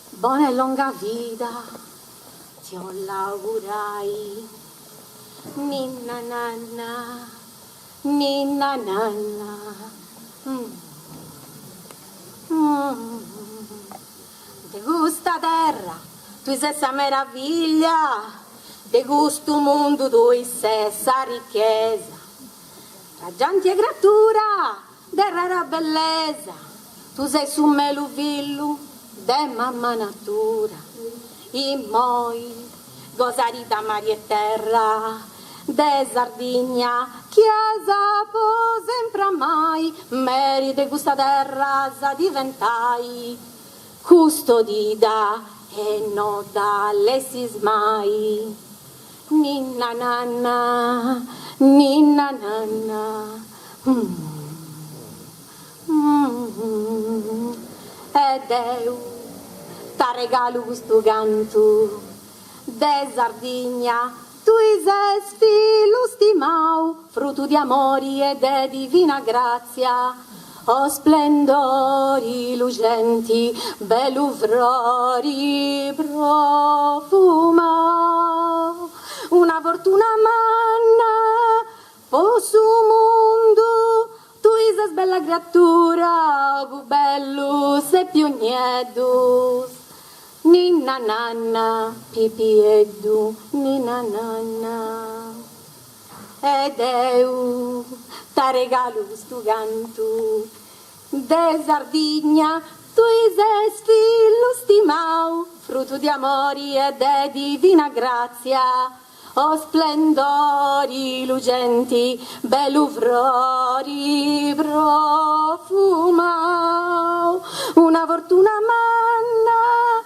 Buona e lunga vita, ti l'augurai. Ninna nanna, ninna nanna. De questa terra, tu sei essa meraviglia, de questo mondo tu sei essa ricchezza. Raggianti e creatura, de rara bellezza, tu sei su meluvillo, de mamma natura. I moi, gosarita mari e terra, de Sardegna, chiesa po sempre mai, meri de questa terra sa diventai, custodita e non dall'essis mai. Ninna nanna, ninna nanna. Ed eu ti regalo questo canto de Sardegna, tu sei figlio stimau, frutto di amori e de divina grazia, o splendori lucenti, bell'uvrori profuma, una fortuna manna, po su mondo, tu sei bella creatura, più bello sei più niedus. Ninna nanna, pipieddu, ninna nanna. Ed eu ta regalo stu cantu de Sardigna, tu sei figlio stimau, frutto di amori e de divina grazia, o splendori lucenti, bell'uvrori profumau, una fortuna manna,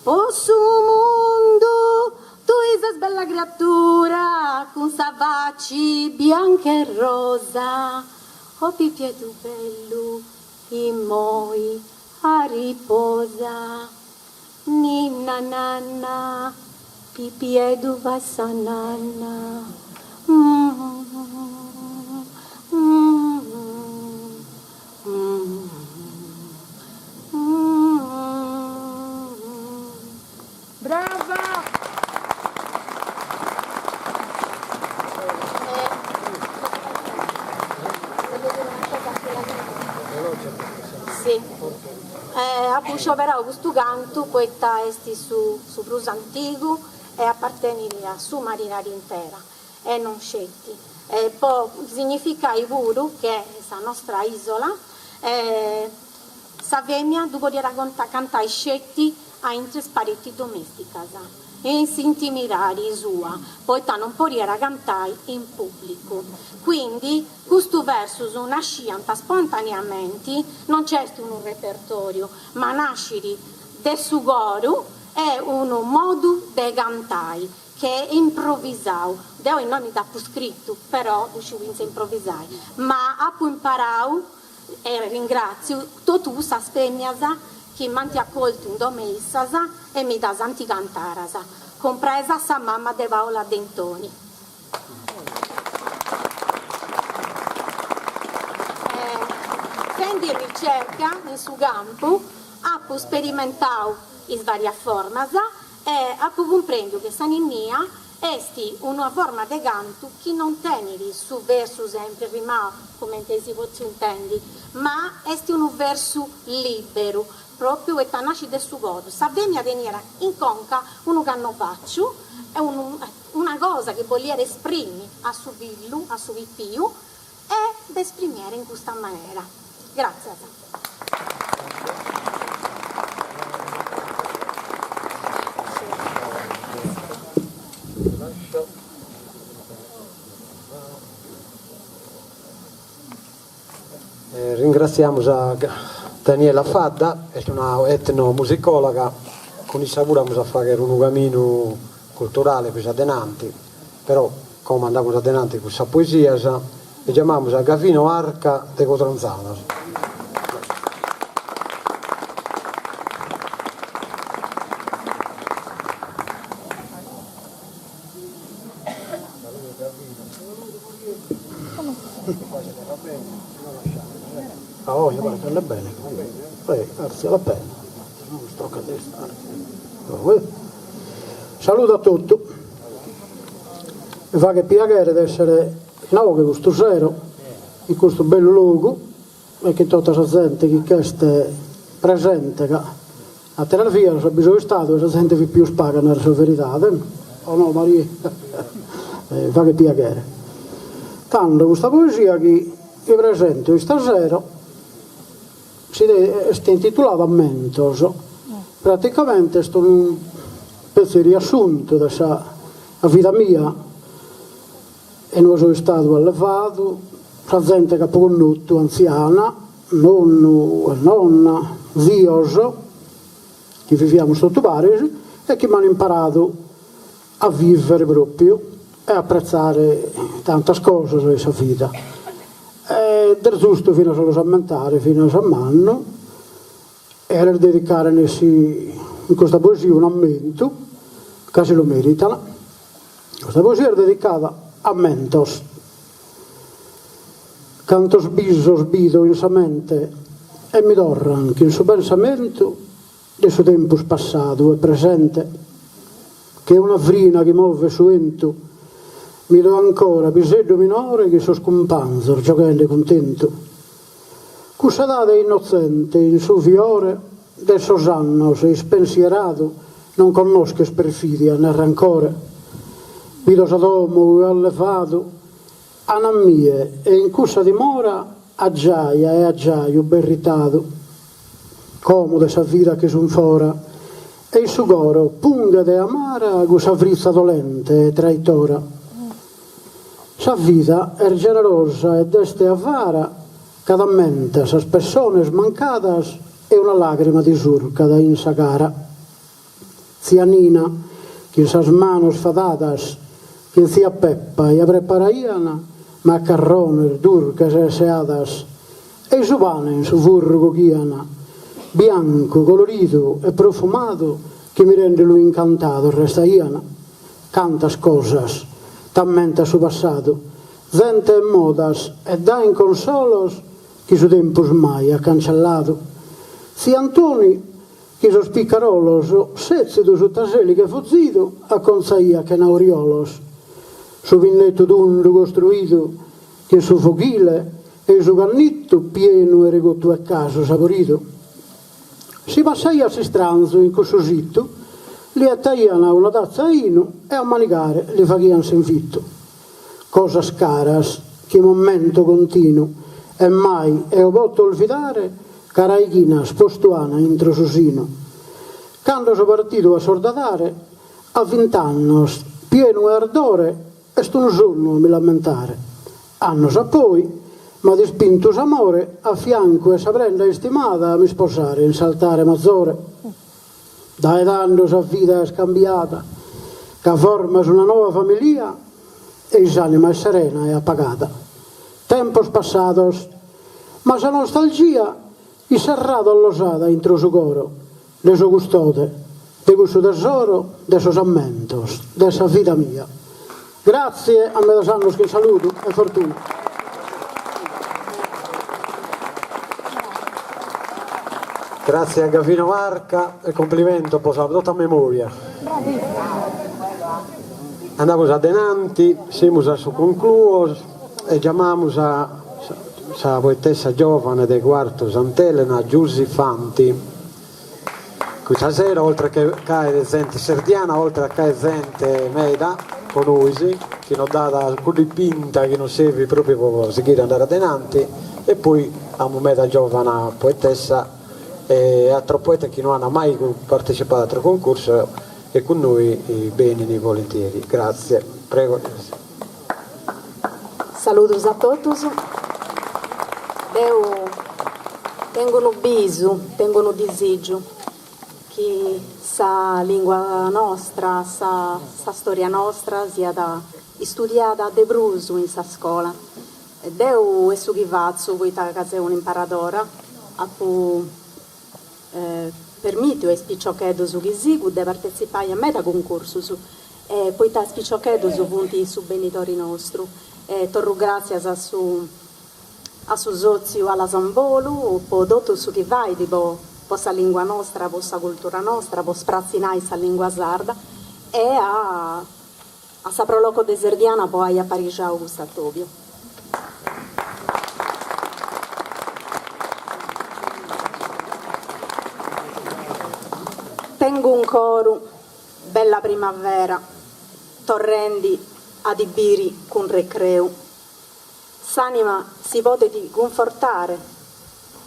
o su mondo, tu sei bella creatura, con savacci bianca e rosa, o pipiedu bello, in moi a riposa, ninna nanna, pipiedu vassa nanna, Brava! Sì, appunto però questo canto questa esti su Prus Antigu e appartiene a su marinari intera e non scetti. E poi significa Ivuru, che è la nostra isola, Savemia, dopo di cantare scetti a intre spariti domesticasa. E in sintimirari sua, poi non può cantare in pubblico. Quindi questo versus nascianta spontaneamente, non c'è un repertorio, ma nascere del sugoro è un modo di cantare che è improvvisato. Deo non mi dà più scritto, però riuscivo a improvvisare. Ma ho imparato e ringrazio tutti questi femmine che mi hanno accolto in domessa e mi dà santi cantarasa, compresa sa mamma de Paola Dentoni. Quindi ricerca in suo campo ha sperimentato in varie forme e ha compreso che Saninnia è una forma di canto che non tiene su verso sempre rima come si può intendere, ma è un verso libero. Proprio e nasce del suo godo. Savemia veniva in conca uno cannovaccio, è una cosa che vogliere esprimere a suo villu, a suo più e esprimere in questa maniera. Grazie a te. Ringraziamo Daniela Fadda, è una etnomusicologa con cui sappiamo a fare un cammino culturale per adenanti, però come andiamo adenanti con questa poesia, e chiamiamo a Gavino Arca de Cotranzana. Ah, voglio guardarla bene. Grazie alla penna. Non sto a testa. Saluto a tutti. Mi fa che piacere di essere in auge questo sera, in questo bello luogo, e che tutta la gente che è presente a Tenerife non c'è bisogno di stato, la gente più spaga nella sua verità. Oh no, Maria? Fa che piacere. Tanto questa poesia che io presento questa sera si è intitolata Mentos. Praticamente è un pezzo di riassunto della vita mia e non sono stato allevato, la gente che ha conosciuto, anziana, nonno e nonna, zios, che viviamo sotto Parisi e che mi hanno imparato a vivere proprio e apprezzare tante cose di questa vita. E del giusto fino a solo sammentare, fino a Sammanno, era dedicare in questa poesia un ammento, che se lo meritano. Questa poesia era dedicata a Mentos. canto sbiso sbido in sa mente e mi torran che in suo pensamento del suo tempo passato e presente, che è una frina che muove su ento, mi do ancora piseddo minore che so scompanzo, giocando contento. Cussa data innocente in suo fiore, del suo anno sei spensierato, non conosco perfidia né rancore. Vido Sadomo allevato, anammie e in cussa dimora aggiaia e aggiaio berritato. Comode sa vita che son fora, e il sugoro punga de amara cussa frizza dolente e traitora. Sa vita è generosa e deste avara, cada mente sa persone smancadas e una lacrima di surca da in sa cara. Zia Nina, che in sas manos fadadas, che zia Peppa e preparaiana, macarrones, durcas e seadas, e su pane in su furgo ghiana, bianco, colorito e profumato, che mi rende lui incantato, resta iana. Cantas cosas, talmente su passato, gente e modas, e dà in consolos, che su tempus mai ha cancellato. Zia Antoni, che so spiccarolos, sezzido su taseli che fozzito, a consaia che nauriolos. Su vinnetto d'undo costruito, che su foghile, e su cannitto pieno e rigotto a caso saporito. Si passaia si stranzo in questo sitto, li attaiano una tazza ino e a manicare li faghian s'infitto. Cosa scaras, che momento continuo, e mai e ho voluto olvidare, caraichina spostuana intro su sino. Quando so partito a sordatare, a 20 anni, pieno e ardore, e sto un giorno a mi lamentare. Anno sa poi, ma di spinto s'amore, a fianco e sa prenda stimata a mi sposare in saltare mazzore. Dai tanto sa vita è scambiata, che forma su una nuova famiglia e s'anima è serena e appagata. Tempos passados, ma sa nostalgia i serrato all'osata intro su coro, le sue custode, di questo tesoro, de sos ammentos, de sa vita mia. Grazie a me da sanno che saluto e fortuna. Grazie a Gavino Marca e complimento per la tutta memoria. Andiamo a denanti, siamo a su concluo e chiamiamo la poetessa giovane del quarto Sant'Elena, Giussi Fanti. Questa sera, oltre che cae gente serdiana, oltre a cae gente meda, con noi, che non dà alcuna pinta, che non serve proprio per seguire andare a denanti, e poi abbiamo meda giovane poetessa e altri poeti che non hanno mai partecipato a altro concorso e con noi bene e volentieri. Grazie, prego. Saludos a todos. Eu tenho no biso, tenho no desejo que essa língua nostra, essa storia nostra sia da studiata de bruso in essa scuola. Eu e su givazzo voi ta case un imparadora apu permito e spicciochedo su gisigu de partecipare a meta concorso e poi ta spicciochedo su punti su benitori nostru e torru grazie a su sozio alla Zambolu po dotto su che vai di bo possa lingua nostra, possa cultura nostra, po sprazzinai sa lingua sarda e a saproloco deserdiana poi a Parigi Augusta Tobio. Tengo un coro, bella primavera, torrendi adibiri con recreo. S'anima si vode di confortare,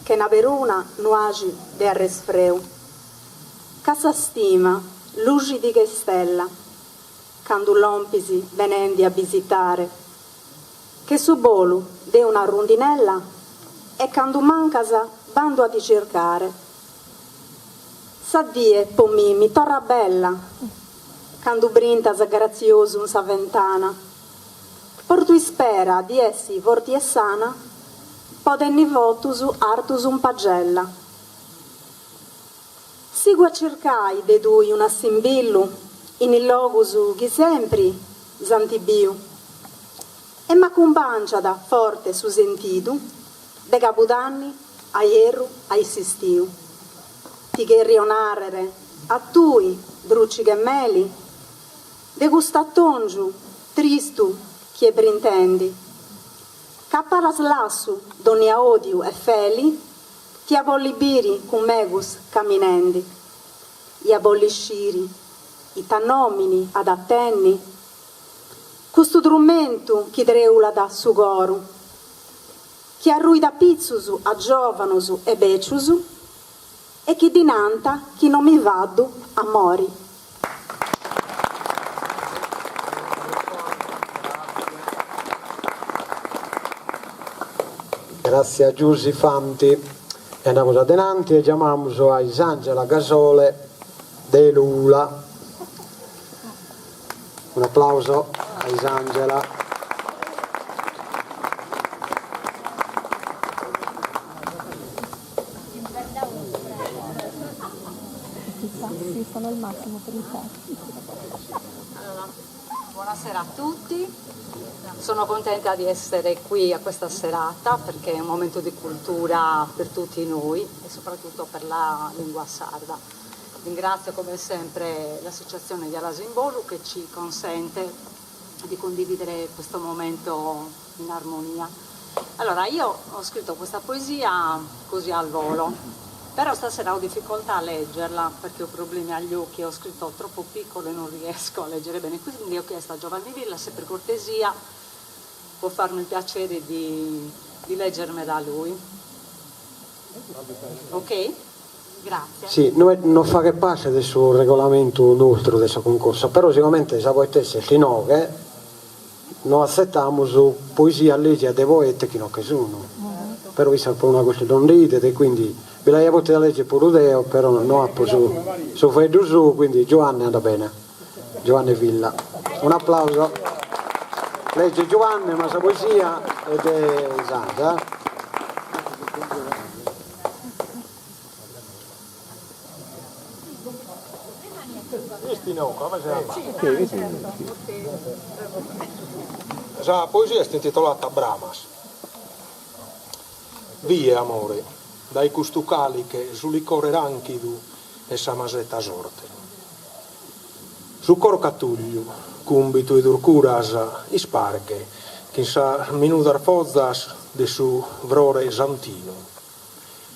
che na veruna nuagi de arresfreu. Casa stima, luci di che stella, quando lompisi venendi a visitare, che su bolu de una rondinella e quando mancasa bando a ti cercare. S'addie pommi mi torra bella, quando brintas grazioso un sa ventana, portu spera di essi vorti e sana, podenni votus artus un pagella. Sigo a cercai de dui un assimbillu, in il logus chi sempre zantibiu. e ma cumbancia da forte su sentido, de capudanni a ierru a insistiu. Ti che rionarere a tui, drucci gemmelli, de gustattongiu, tristu, che brintendi. Capparas lassu, doni a odiu e feli, ti abollibiri cum megus camminendi. I abollisciri, i tannomini ad attenni, custu drumentu chi dreula da sugoru, chi arruida pizzusu a giovanusu e beciusu, e chi dinanta chi non mi vaddu a mori. Grazie a Giussi Fanti. E andiamo adelante e chiamiamo a Isangela Gasole de Lula. Un applauso a Isangela. Sì, sono il massimo per il fatto. Allora, buonasera a tutti, sono contenta di essere qui a questa serata perché è un momento di cultura per tutti noi e soprattutto per la lingua sarda. Ringrazio come sempre l'associazione di Alasimbolu che ci consente di condividere questo momento in armonia. Allora, io ho scritto questa poesia così al volo. Però stasera ho difficoltà a leggerla perché ho problemi agli occhi, ho scritto troppo piccolo e non riesco a leggere bene, quindi ho chiesto a Giovanni Villa se per cortesia può farmi il piacere di leggermela a lui. Ok? Grazie. Sì, noi non fa che parte del suo regolamento nostro, del suo concorso, però sicuramente se voi stessi non accettiamo su poesia a leggere dei poeti che non che sono. Però visto che una cosa non dite e quindi ve la potete leggere pure Deo, però non ha su Feddu su, quindi Giovanni andrà bene. Giovanni Villa. Un applauso. Legge Giovanni, ma sa poesia ed è Isangela. La poesia è intitolata Bramas. Vie, amore, dai custucali che sull'icore ranchidu e sa masetta sorte. Su corcatuglio, cumbitu ed urcuras isparche, che sa minudar fozzas de su vrore santino.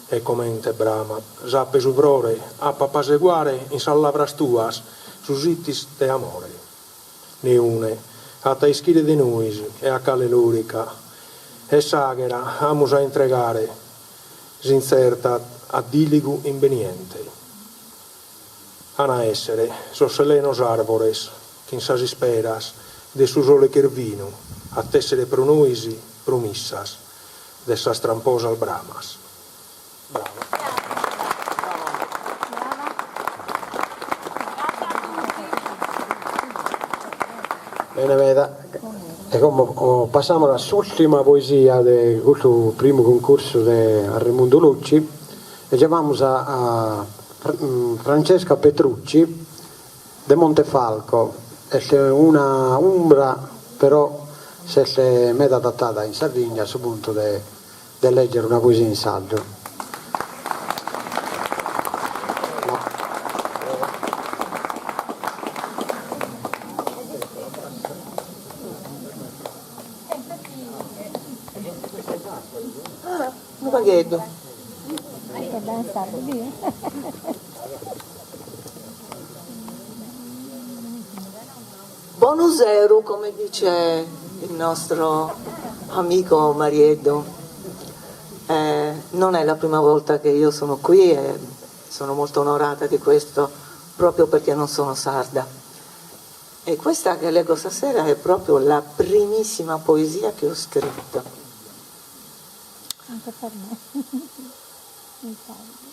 E commente brama, zappe su vrore, a papaseguare in sallavras tuas, su sittis de amore. Ne une, a taischire de nuis e a cale lurica, e saghera amus a entregare sincerta a diligu inveniente. Ana essere sosselenos arbores, che in sas speras de su sole chervino, a tessere pronuisi promissas, de sas tramposas bramas. Bravo. Bene, veda. E come passiamo all'ultima poesia di questo primo concorso di Raimondo Lucci e chiamiamo a Francesca Petrucci de Montefalco. È una umbra, però si è meta adattata in Sardegna a questo punto di leggere una poesia in saggio. Buonasera, come dice il nostro amico Marieddo, non è la prima volta che io sono qui e sono molto onorata di questo proprio perché non sono sarda. E questa che leggo stasera è proprio la primissima poesia che ho scritto. Anche per me.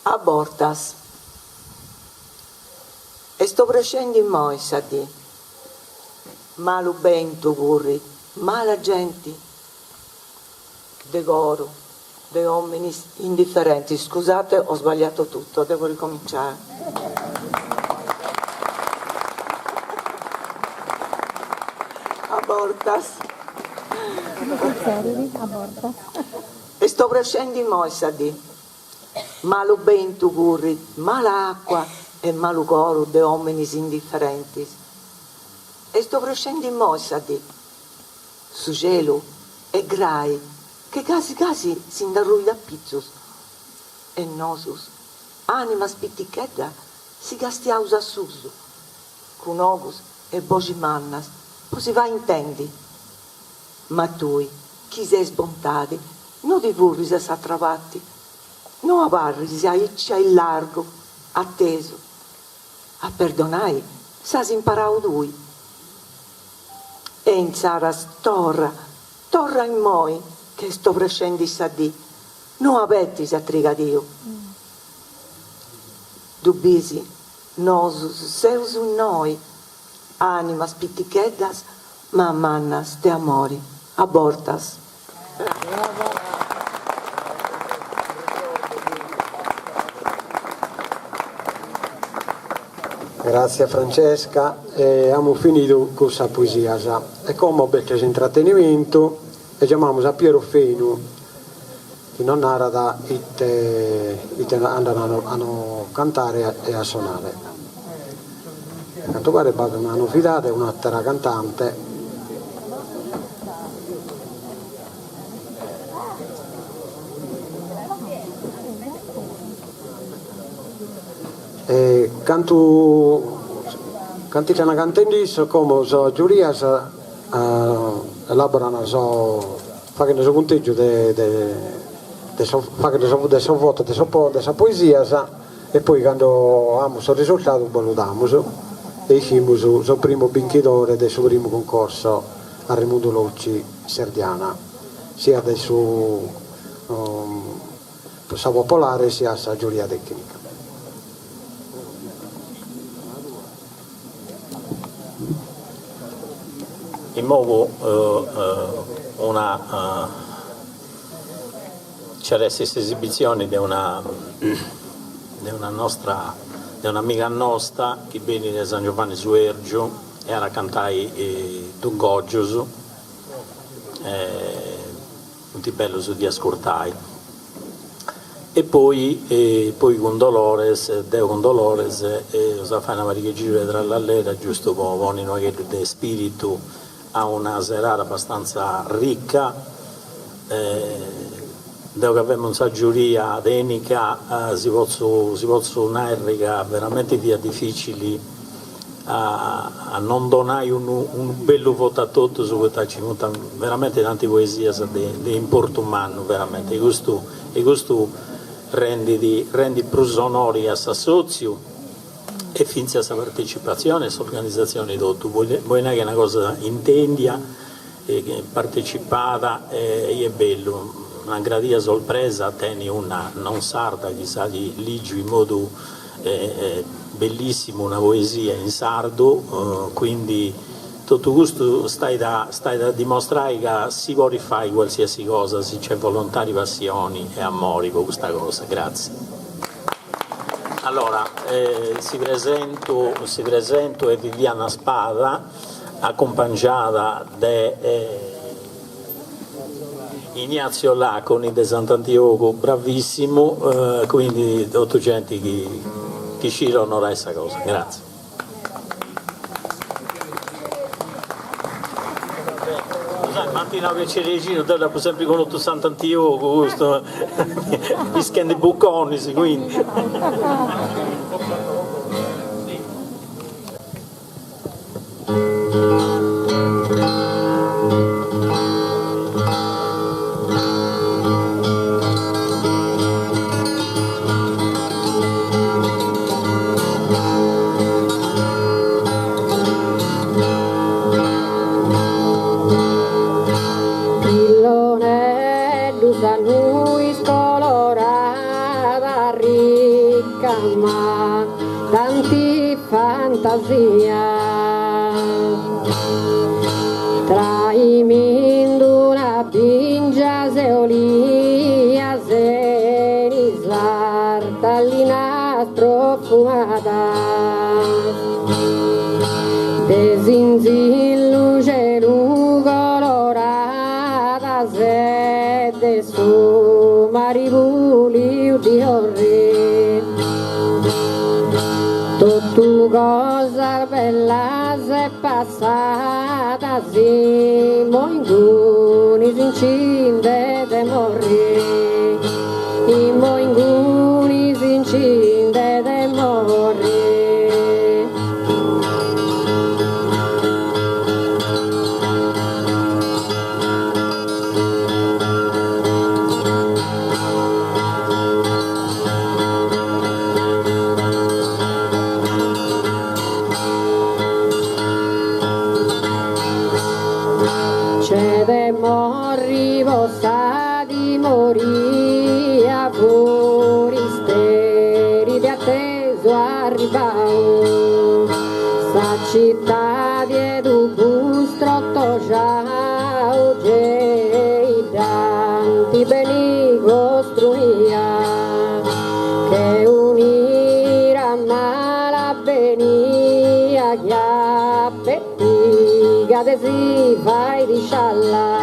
Abortas. E sto crescendo in moisa di malu bento curri, mala gente, de goro, de uomini indifferenti. Scusate, ho sbagliato tutto, devo ricominciare. Abortas. E sto crescendo in mossa di malu bentu curri, mala acqua e malu coro de hominis indifferenti. E sto crescendo in mossa di su cielo e grai che casi si indarrui da pizzus e nosus anima spittichedda si gastiaus a susu con ogus e voci mannas poi si va intendi ma tui chi sei sbontati non ti furris a s'attravatti non avarris a iccia il largo atteso a perdonai s'as imparau tui e in saras torra in moi che sto crescendo issa di non apetti si attrigadio dubisi nosus seus in noi anima spitticheddas ma mannas de amori abortas. Grazie Francesca, abbiamo finito con questa poesia e come avete intrattenimento e chiamiamo a Piero Fenu che non narra ite andano a cantare e a suonare. A quanto pare è una novità, è un'altra cantante. Cantita una cantendisso come so giurias elaborano fanno il conteggio del suo voto della poesia e poi quando abbiamo il risultato valutiamo e uscimo sul primo vincitore del suo primo concorso a Raimundo Locci Serdiana sia del suo popolare sia la giuria tecnica. In modo c'era questa esibizione di un'amica nostra che viene da San Giovanni Suergio e era cantai Dungogius molto bello su di ascoltai e poi con Dolores usa fare una maricheggiura tra l'allera giusto come noi che di spirito ha una serata abbastanza ricca dove abbiamo una giuria denica si possono un'erica veramente difficili a non donare un bello voto a tutti su questa ci sono veramente tante poesie di importo umano veramente e questo rendi più sonori a Sassozio e finché questa partecipazione e organizzazione di tutto vuoi che è una cosa intendia partecipata e è bello una gradita sorpresa tenni una non sarda che sa di ligio in modo bellissimo una poesia in sardo quindi tutto questo stai da dimostrare che si può rifare qualsiasi cosa se c'è volontà di passioni e amori per questa cosa. Grazie. Allora, si presento è Viviana Spada, accompagnata da Ignazio Laconi di Sant'Antioco, bravissimo, quindi tutti gente che ci onora questa cosa. Grazie. Mattina che c'è Regino, te l'ho sempre conosciuto Sant'Antioco, questo mi scende bucconi, quindi. Traimindo una pingia seolia serisvartalinas profumadas desinzillu celu colorada da sede su marivuli di orri. Tutto cosa bella se passata si moinguni si incinde de morri. I moinguni si incinde de morri. C'è de morri vostra di moria fuori steri di atteso arrivao. Sa città di edu bustrotto ciao gei danti beni costruia che unira mala benia chiappettiga de si fai di scialla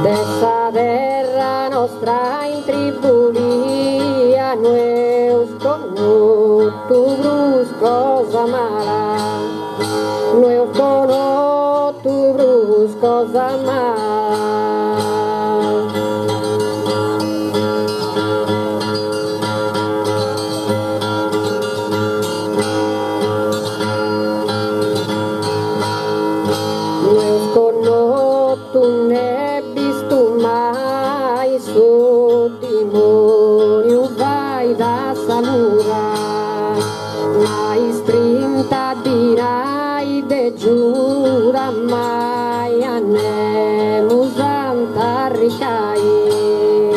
dessa terra nostra in tribulia noi sconotto bruscosa mala noi sconotto bruscosa mala. Tu ne visto mai su demonio vai da samura mai sprinta dirai de giura mai a ne musanta ricai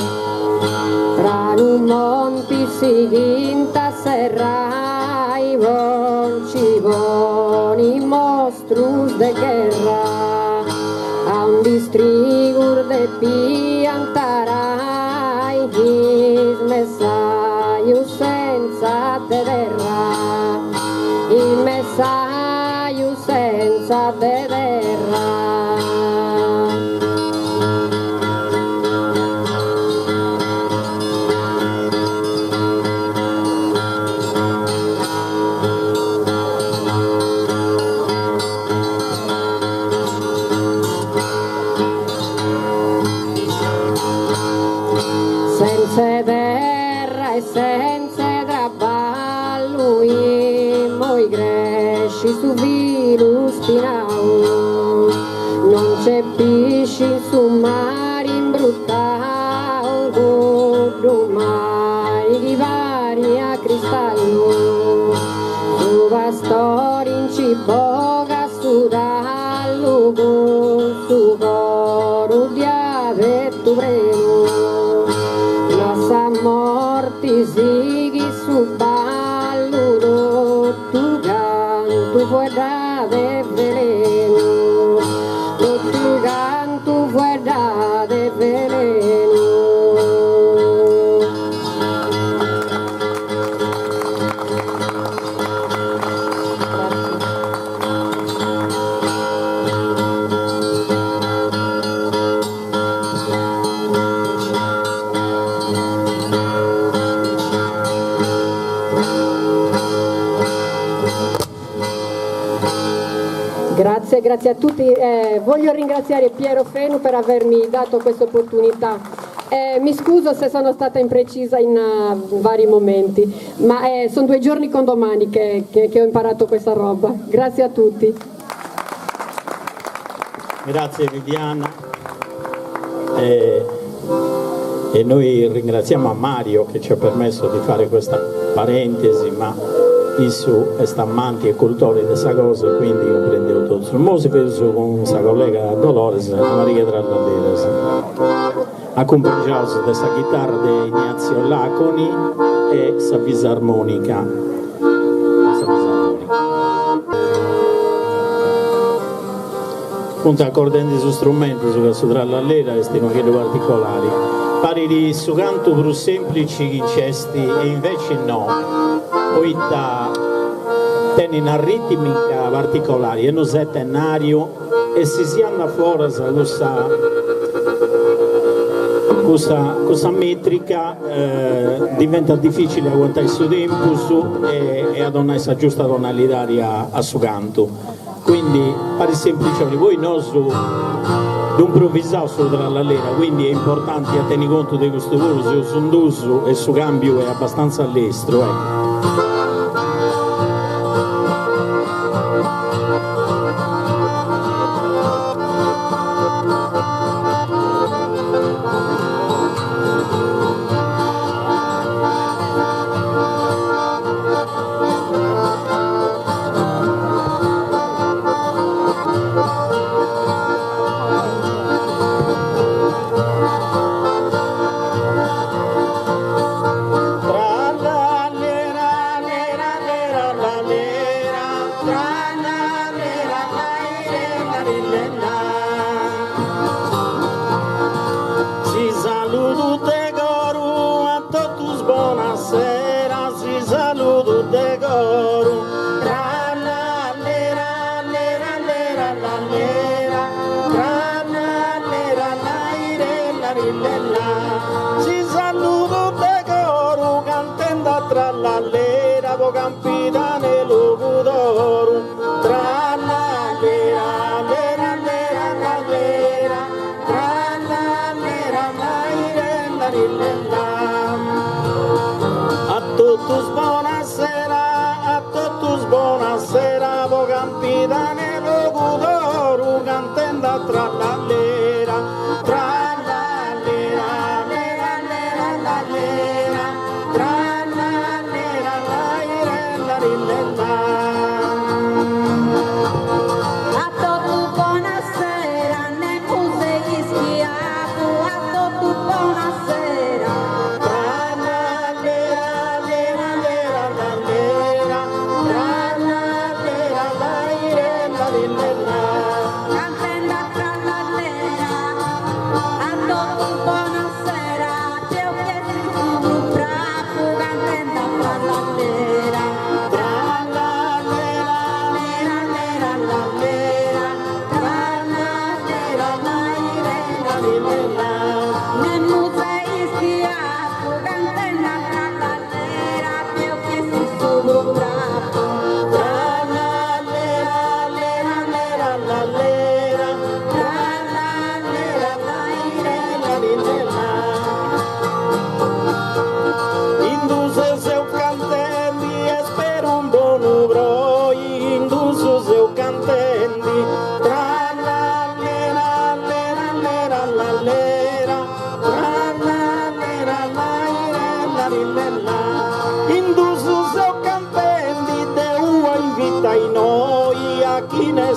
fra un monti siginta serrai vonci boni mostrus de guerra a un distrigur de piantarai il messaggio senza terra il messaggio senza terra. Senza terra e senza traballo i gresci su vilu spinau non c'è pisci su mare imbruttau godo mai di varia cristallo su vastori in ciboga su dallo su coro di avetto breno morti sighi su ballo tu canto fuera de veleno tu canto fuera de veleno. Grazie a tutti. Voglio ringraziare Piero Fenu per avermi dato questa opportunità. Mi scuso se sono stata imprecisa in vari momenti, ma sono 2 giorni con domani che ho imparato questa roba. Grazie a tutti. Grazie Viviana. E noi ringraziamo a Mario che ci ha permesso di fare questa parentesi, ma Issu è stammanti e cultori di questa cosa, quindi io prendevo tutto. Il musico con questa collega Dolores, Maria Trallalleres. Accompagnato da questa chitarra di Ignazio Laconi e questa fisarmonica. Appunto accordando su strumenti su questo Trallallera e stiamo anche particolari. Pari di su canto più semplici gesti e invece no. Poi tiene una ritmica particolare, è un settenario e si hanno fuori questa questa metrica diventa difficile aguantare il suo tempo e a donare questa giusta tonalità a suo canto. Quindi pare semplice, voi non non provvisare solo tra la lera, quindi è importante a tenere conto di questo volo, se sono dosso e il suo cambio è abbastanza all'estero. Si saluto de coro cantando tra la lera po campita nello cudoro tra la lera lera lera la lera tra la lera la lera a tutti buonasera po campita nello cudoro cantando tra la lera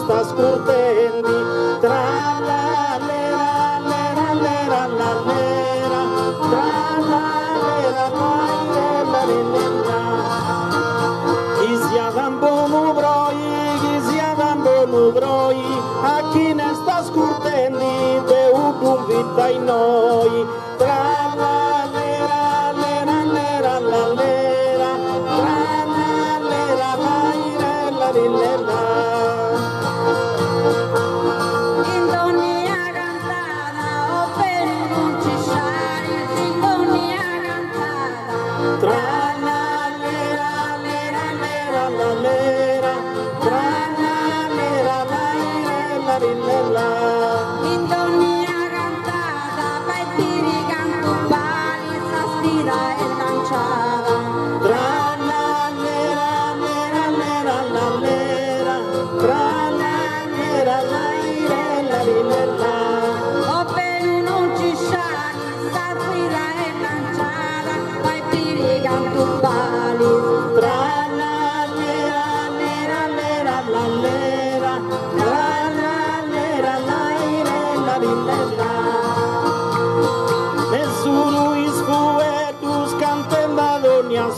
sta scurtendi tra la lera lera lera la lera tra la lera la lera chi sia dan buonu broi a chi ne sta scurtendi de un vita in noi tra la lera lera lera la lera tra la lera la lera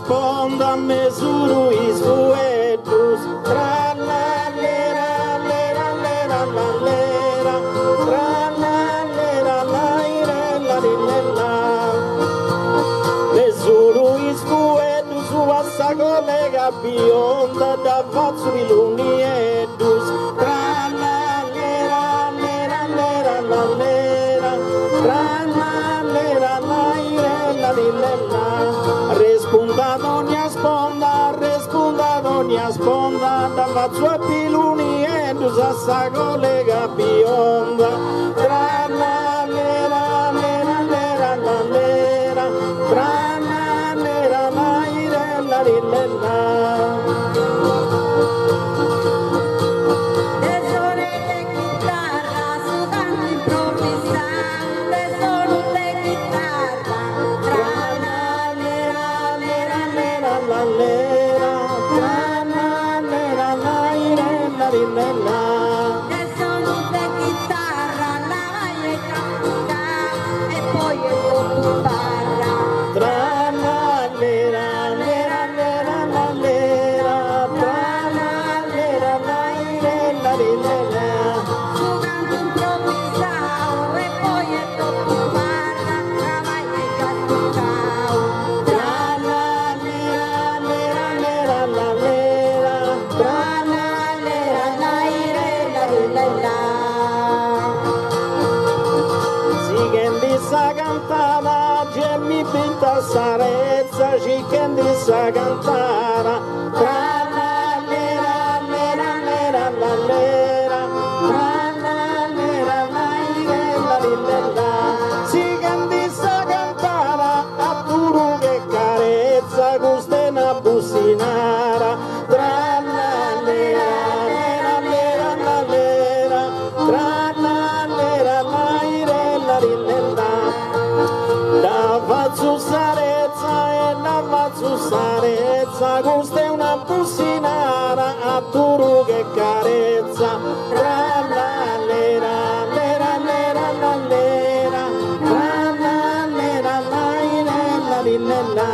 sponda mesuru is fuetus tra la lera lera lera la lera tra la lera la lera mesuru is fuetus vassa collega bionda da vazzuri lunietus tra la lera lera lera la lera tra la lera Respunta d'ogni sponda, da mazzo a piluni e dusa sa collega bionda. Tra la lera, lera, lera, la lera, tra la lera, la irella, rilella. Sarezza cicendissa cantara tra la lera lera lera la lera tra la lera la irella lilla cicendissa cantara a turu che carezza custena bussinara tra la lera lera lera la lera tra la lera la irella lilla da fazzu sarezza, questa è una bussinara a turu che carezza, tra la lera, lera, lera, la lera, tra la lera, la irella, lillella.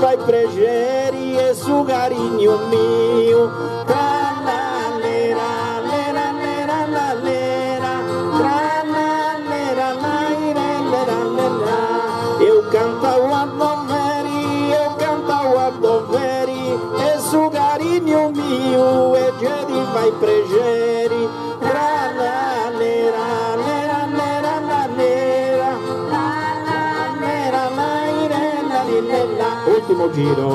Vai pregeri e su carinho mio tra la lera lera lera la lera tra la lera la irella lera eu cantavo a doveri e su carinho mio e gedi vai pregeri tra la lera lera lera la lera la lera la irella lilla. Ultimo giro.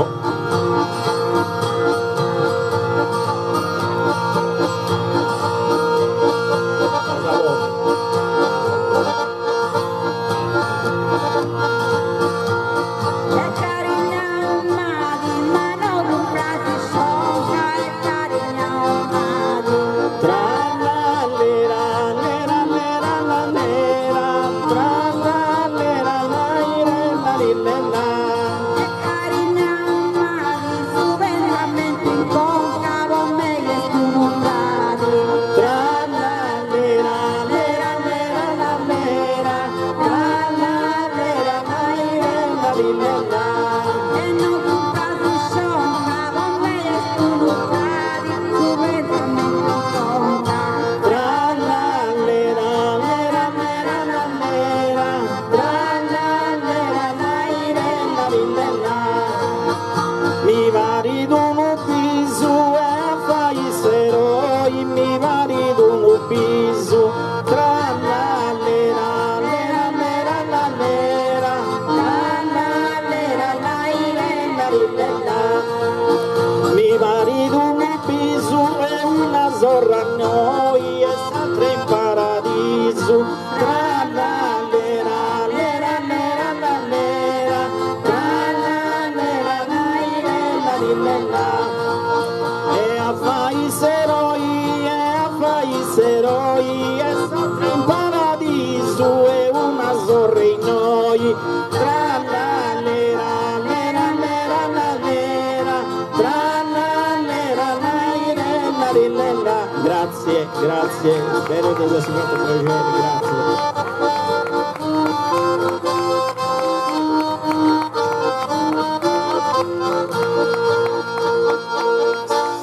grazie, spero che sia stato un piacere, grazie.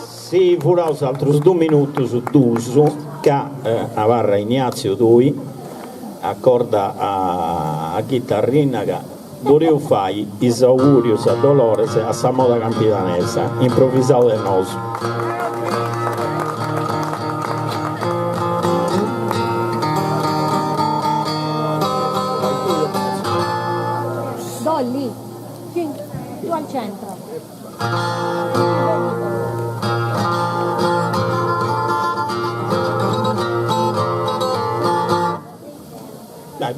Si furaus altros 2 minutos d'uso che avarra Ignazio Tui accorda a chitarrina che vorrei fare gli auguri a Dolores a Samoda Campidanesa, improvvisato del nostro. Dolly, tu al centro. Dai,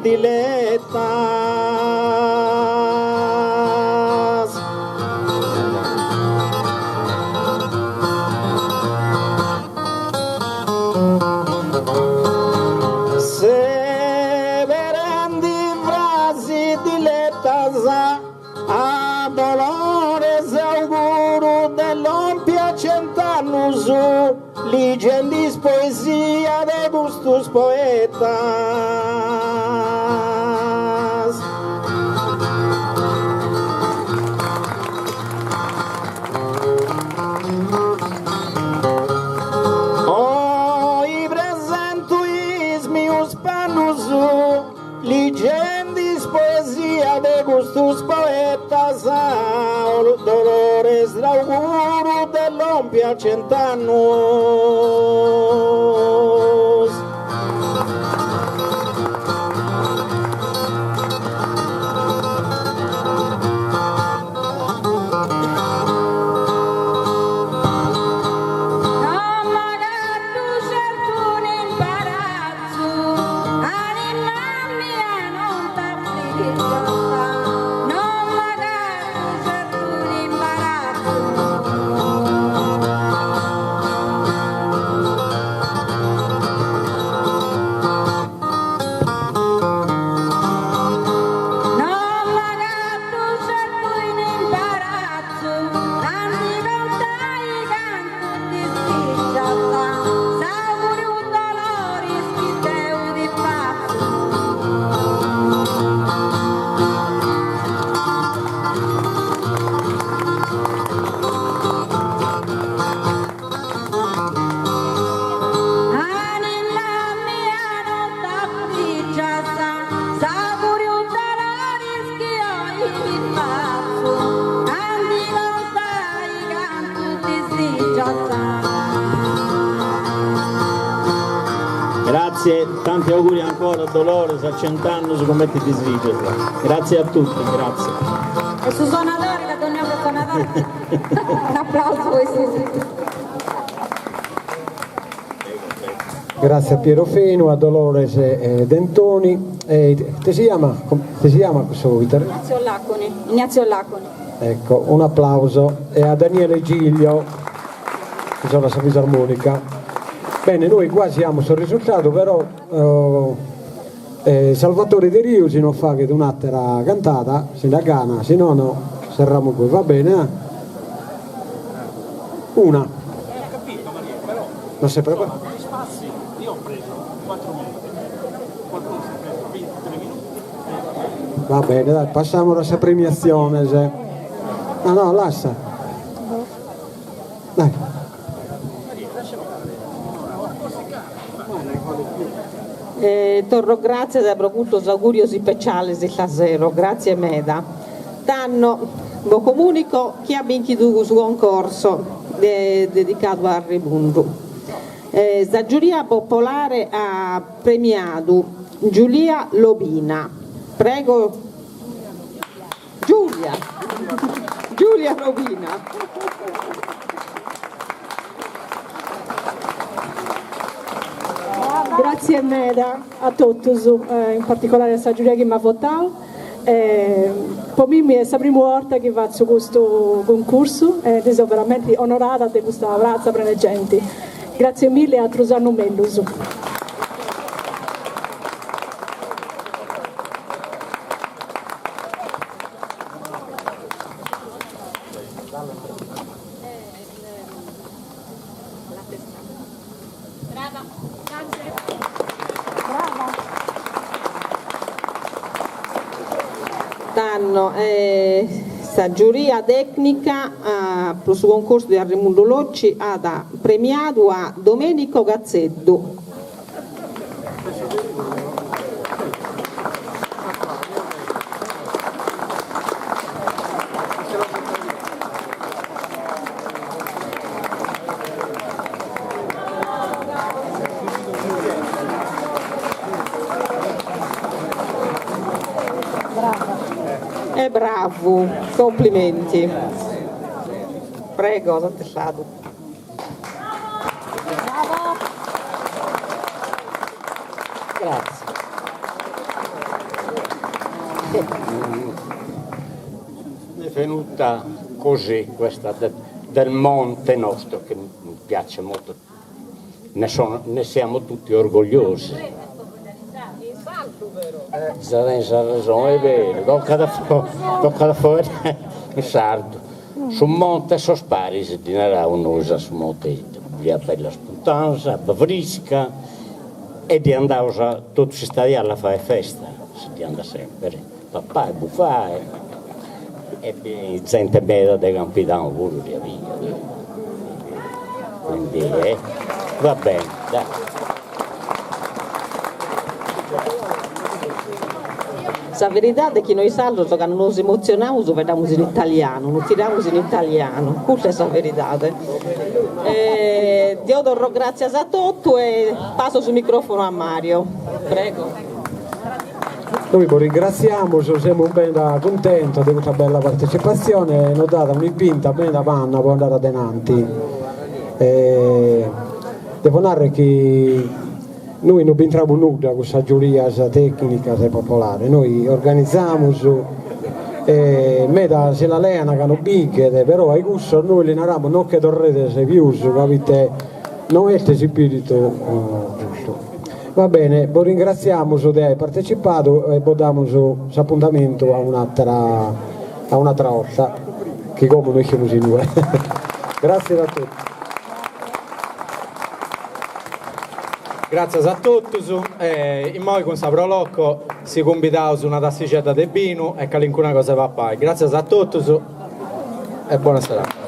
dilettas. Severendi frasi dilettas a Dolores auguro dell'ompia cent'annus ligendis poesia de gustus poetas. Oi presentuis mius pannus ligendis poesia de gustus poetas Dolores l'auguro dell'ompia cent'annus. Grazie, tanti auguri ancora a Dolores a 100 anni come ti disvige. Grazie a tutti, grazie. E su suonatori, che torniamo a suonatori. Un applauso a voi sì. Grazie a Piero Fenu, a Dolores Dentoni. Ti si chiama questo chitarrista? Ignazio Laconi. Ecco, un applauso. E a Daniele Giglio, che sono la fisarmonica. Bene, noi qua siamo sul risultato, però Salvatore De Rio si non fa che un'altra cantata, se la gana, se no no, serramo qui, va bene? Una. Non si prepara? Io ho preso 4 minuti, qualcuno si è preso 23 minuti. Va bene, dai, passiamo a questa premiazione. Se... No, lascia. Dai. Torno grazie da procultos augurios speciali di stasera, grazie Meda. Danno, lo comunico chi ha vinto su concorso dedicato a Ribundu. La giuria popolare ha premiato Giulia Lobina. Prego. Giulia Lobina. Grazie Meda a tutti, in particolare a questa giuria che mi ha votato. Per me è la prima volta che faccio questo concorso e sono veramente onorata di questa razza prelegente. Grazie mille a Trusano Mellus. Questa giuria tecnica per il concorso di Raimundo Locci ha premiato a Domenico Gazzeddu. Bravo, complimenti. Prego, Sant'Ellato. Grazie. È venuta così questa del Monte nostro, che mi piace molto. Ne siamo tutti orgogliosi. Senza ragione, è vero, tocca da fuori in sardo. Sul monte sono spari, si dinerà un'usa sul monte, via bella spuntanza, bavrisca, e di andare tutti si stati alla fare festa, si andava sempre, papà e buffare, e gente bella dei campi da un pure via via. Quindi va bene, dai. La verità è che noi salvo che non ci emozioniamo, vediamo in italiano, non tiriamo in italiano, questa è la verità. Io do grazie a tutti e passo sul microfono a Mario. Prego. Noi vi ringraziamo, siamo ben contenti di questa bella partecipazione, non data un'ipinta bene da panna per andare avanti. Devo narrare che noi non entriamo nulla con questa giuria tecnica popolare, noi organizziamo meta se la leana che non bicchiere, però ai gusto noi le narramo non che torrete se più, capite? Non è questo spirito giusto. Va bene, vi ringraziamo di aver partecipato e vi diamo questo appuntamento a un'altra volta, che come noi siamo in due. Grazie a tutti. Grazie a tutti, e noi con Sabro Locco si convitano su una tassicetta di vino e che nessuna cosa va a fare. Grazie a tutti e buona serata.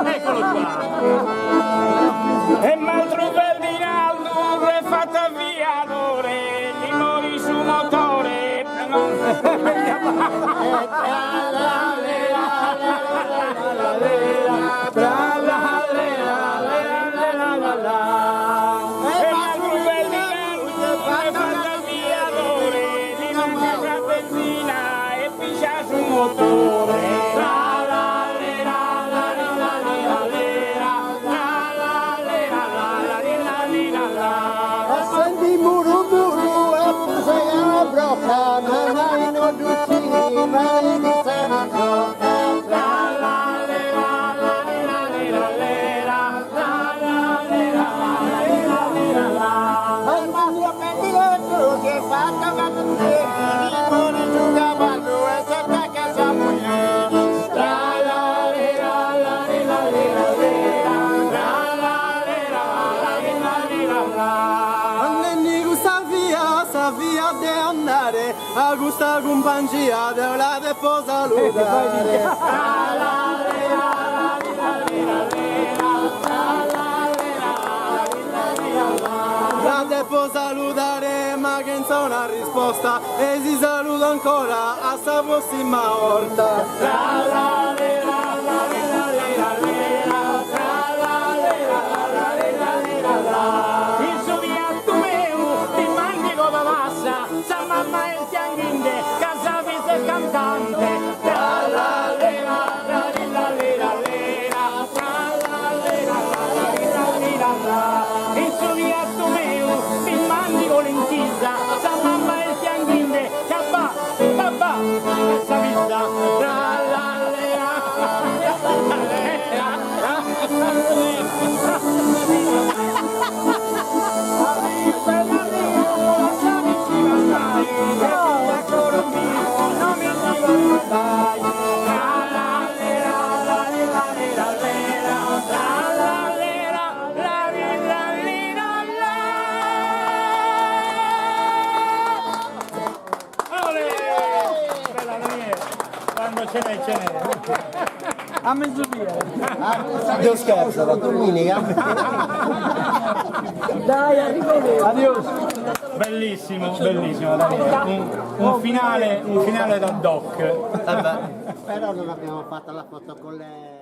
Eccolo qua. E Mastro Ferdinando è fatta via l'ore, gli mori su motore. Gusta compancia de la de saludare. La devo saludare ma che non una risposta e si saluta ancora a sta prossima volta. A mezzodì. Io scherzo, la domenica. Dai, arrivederci. Adios. Bellissimo, bellissimo. Un finale da doc. Però non abbiamo fatto la foto con le...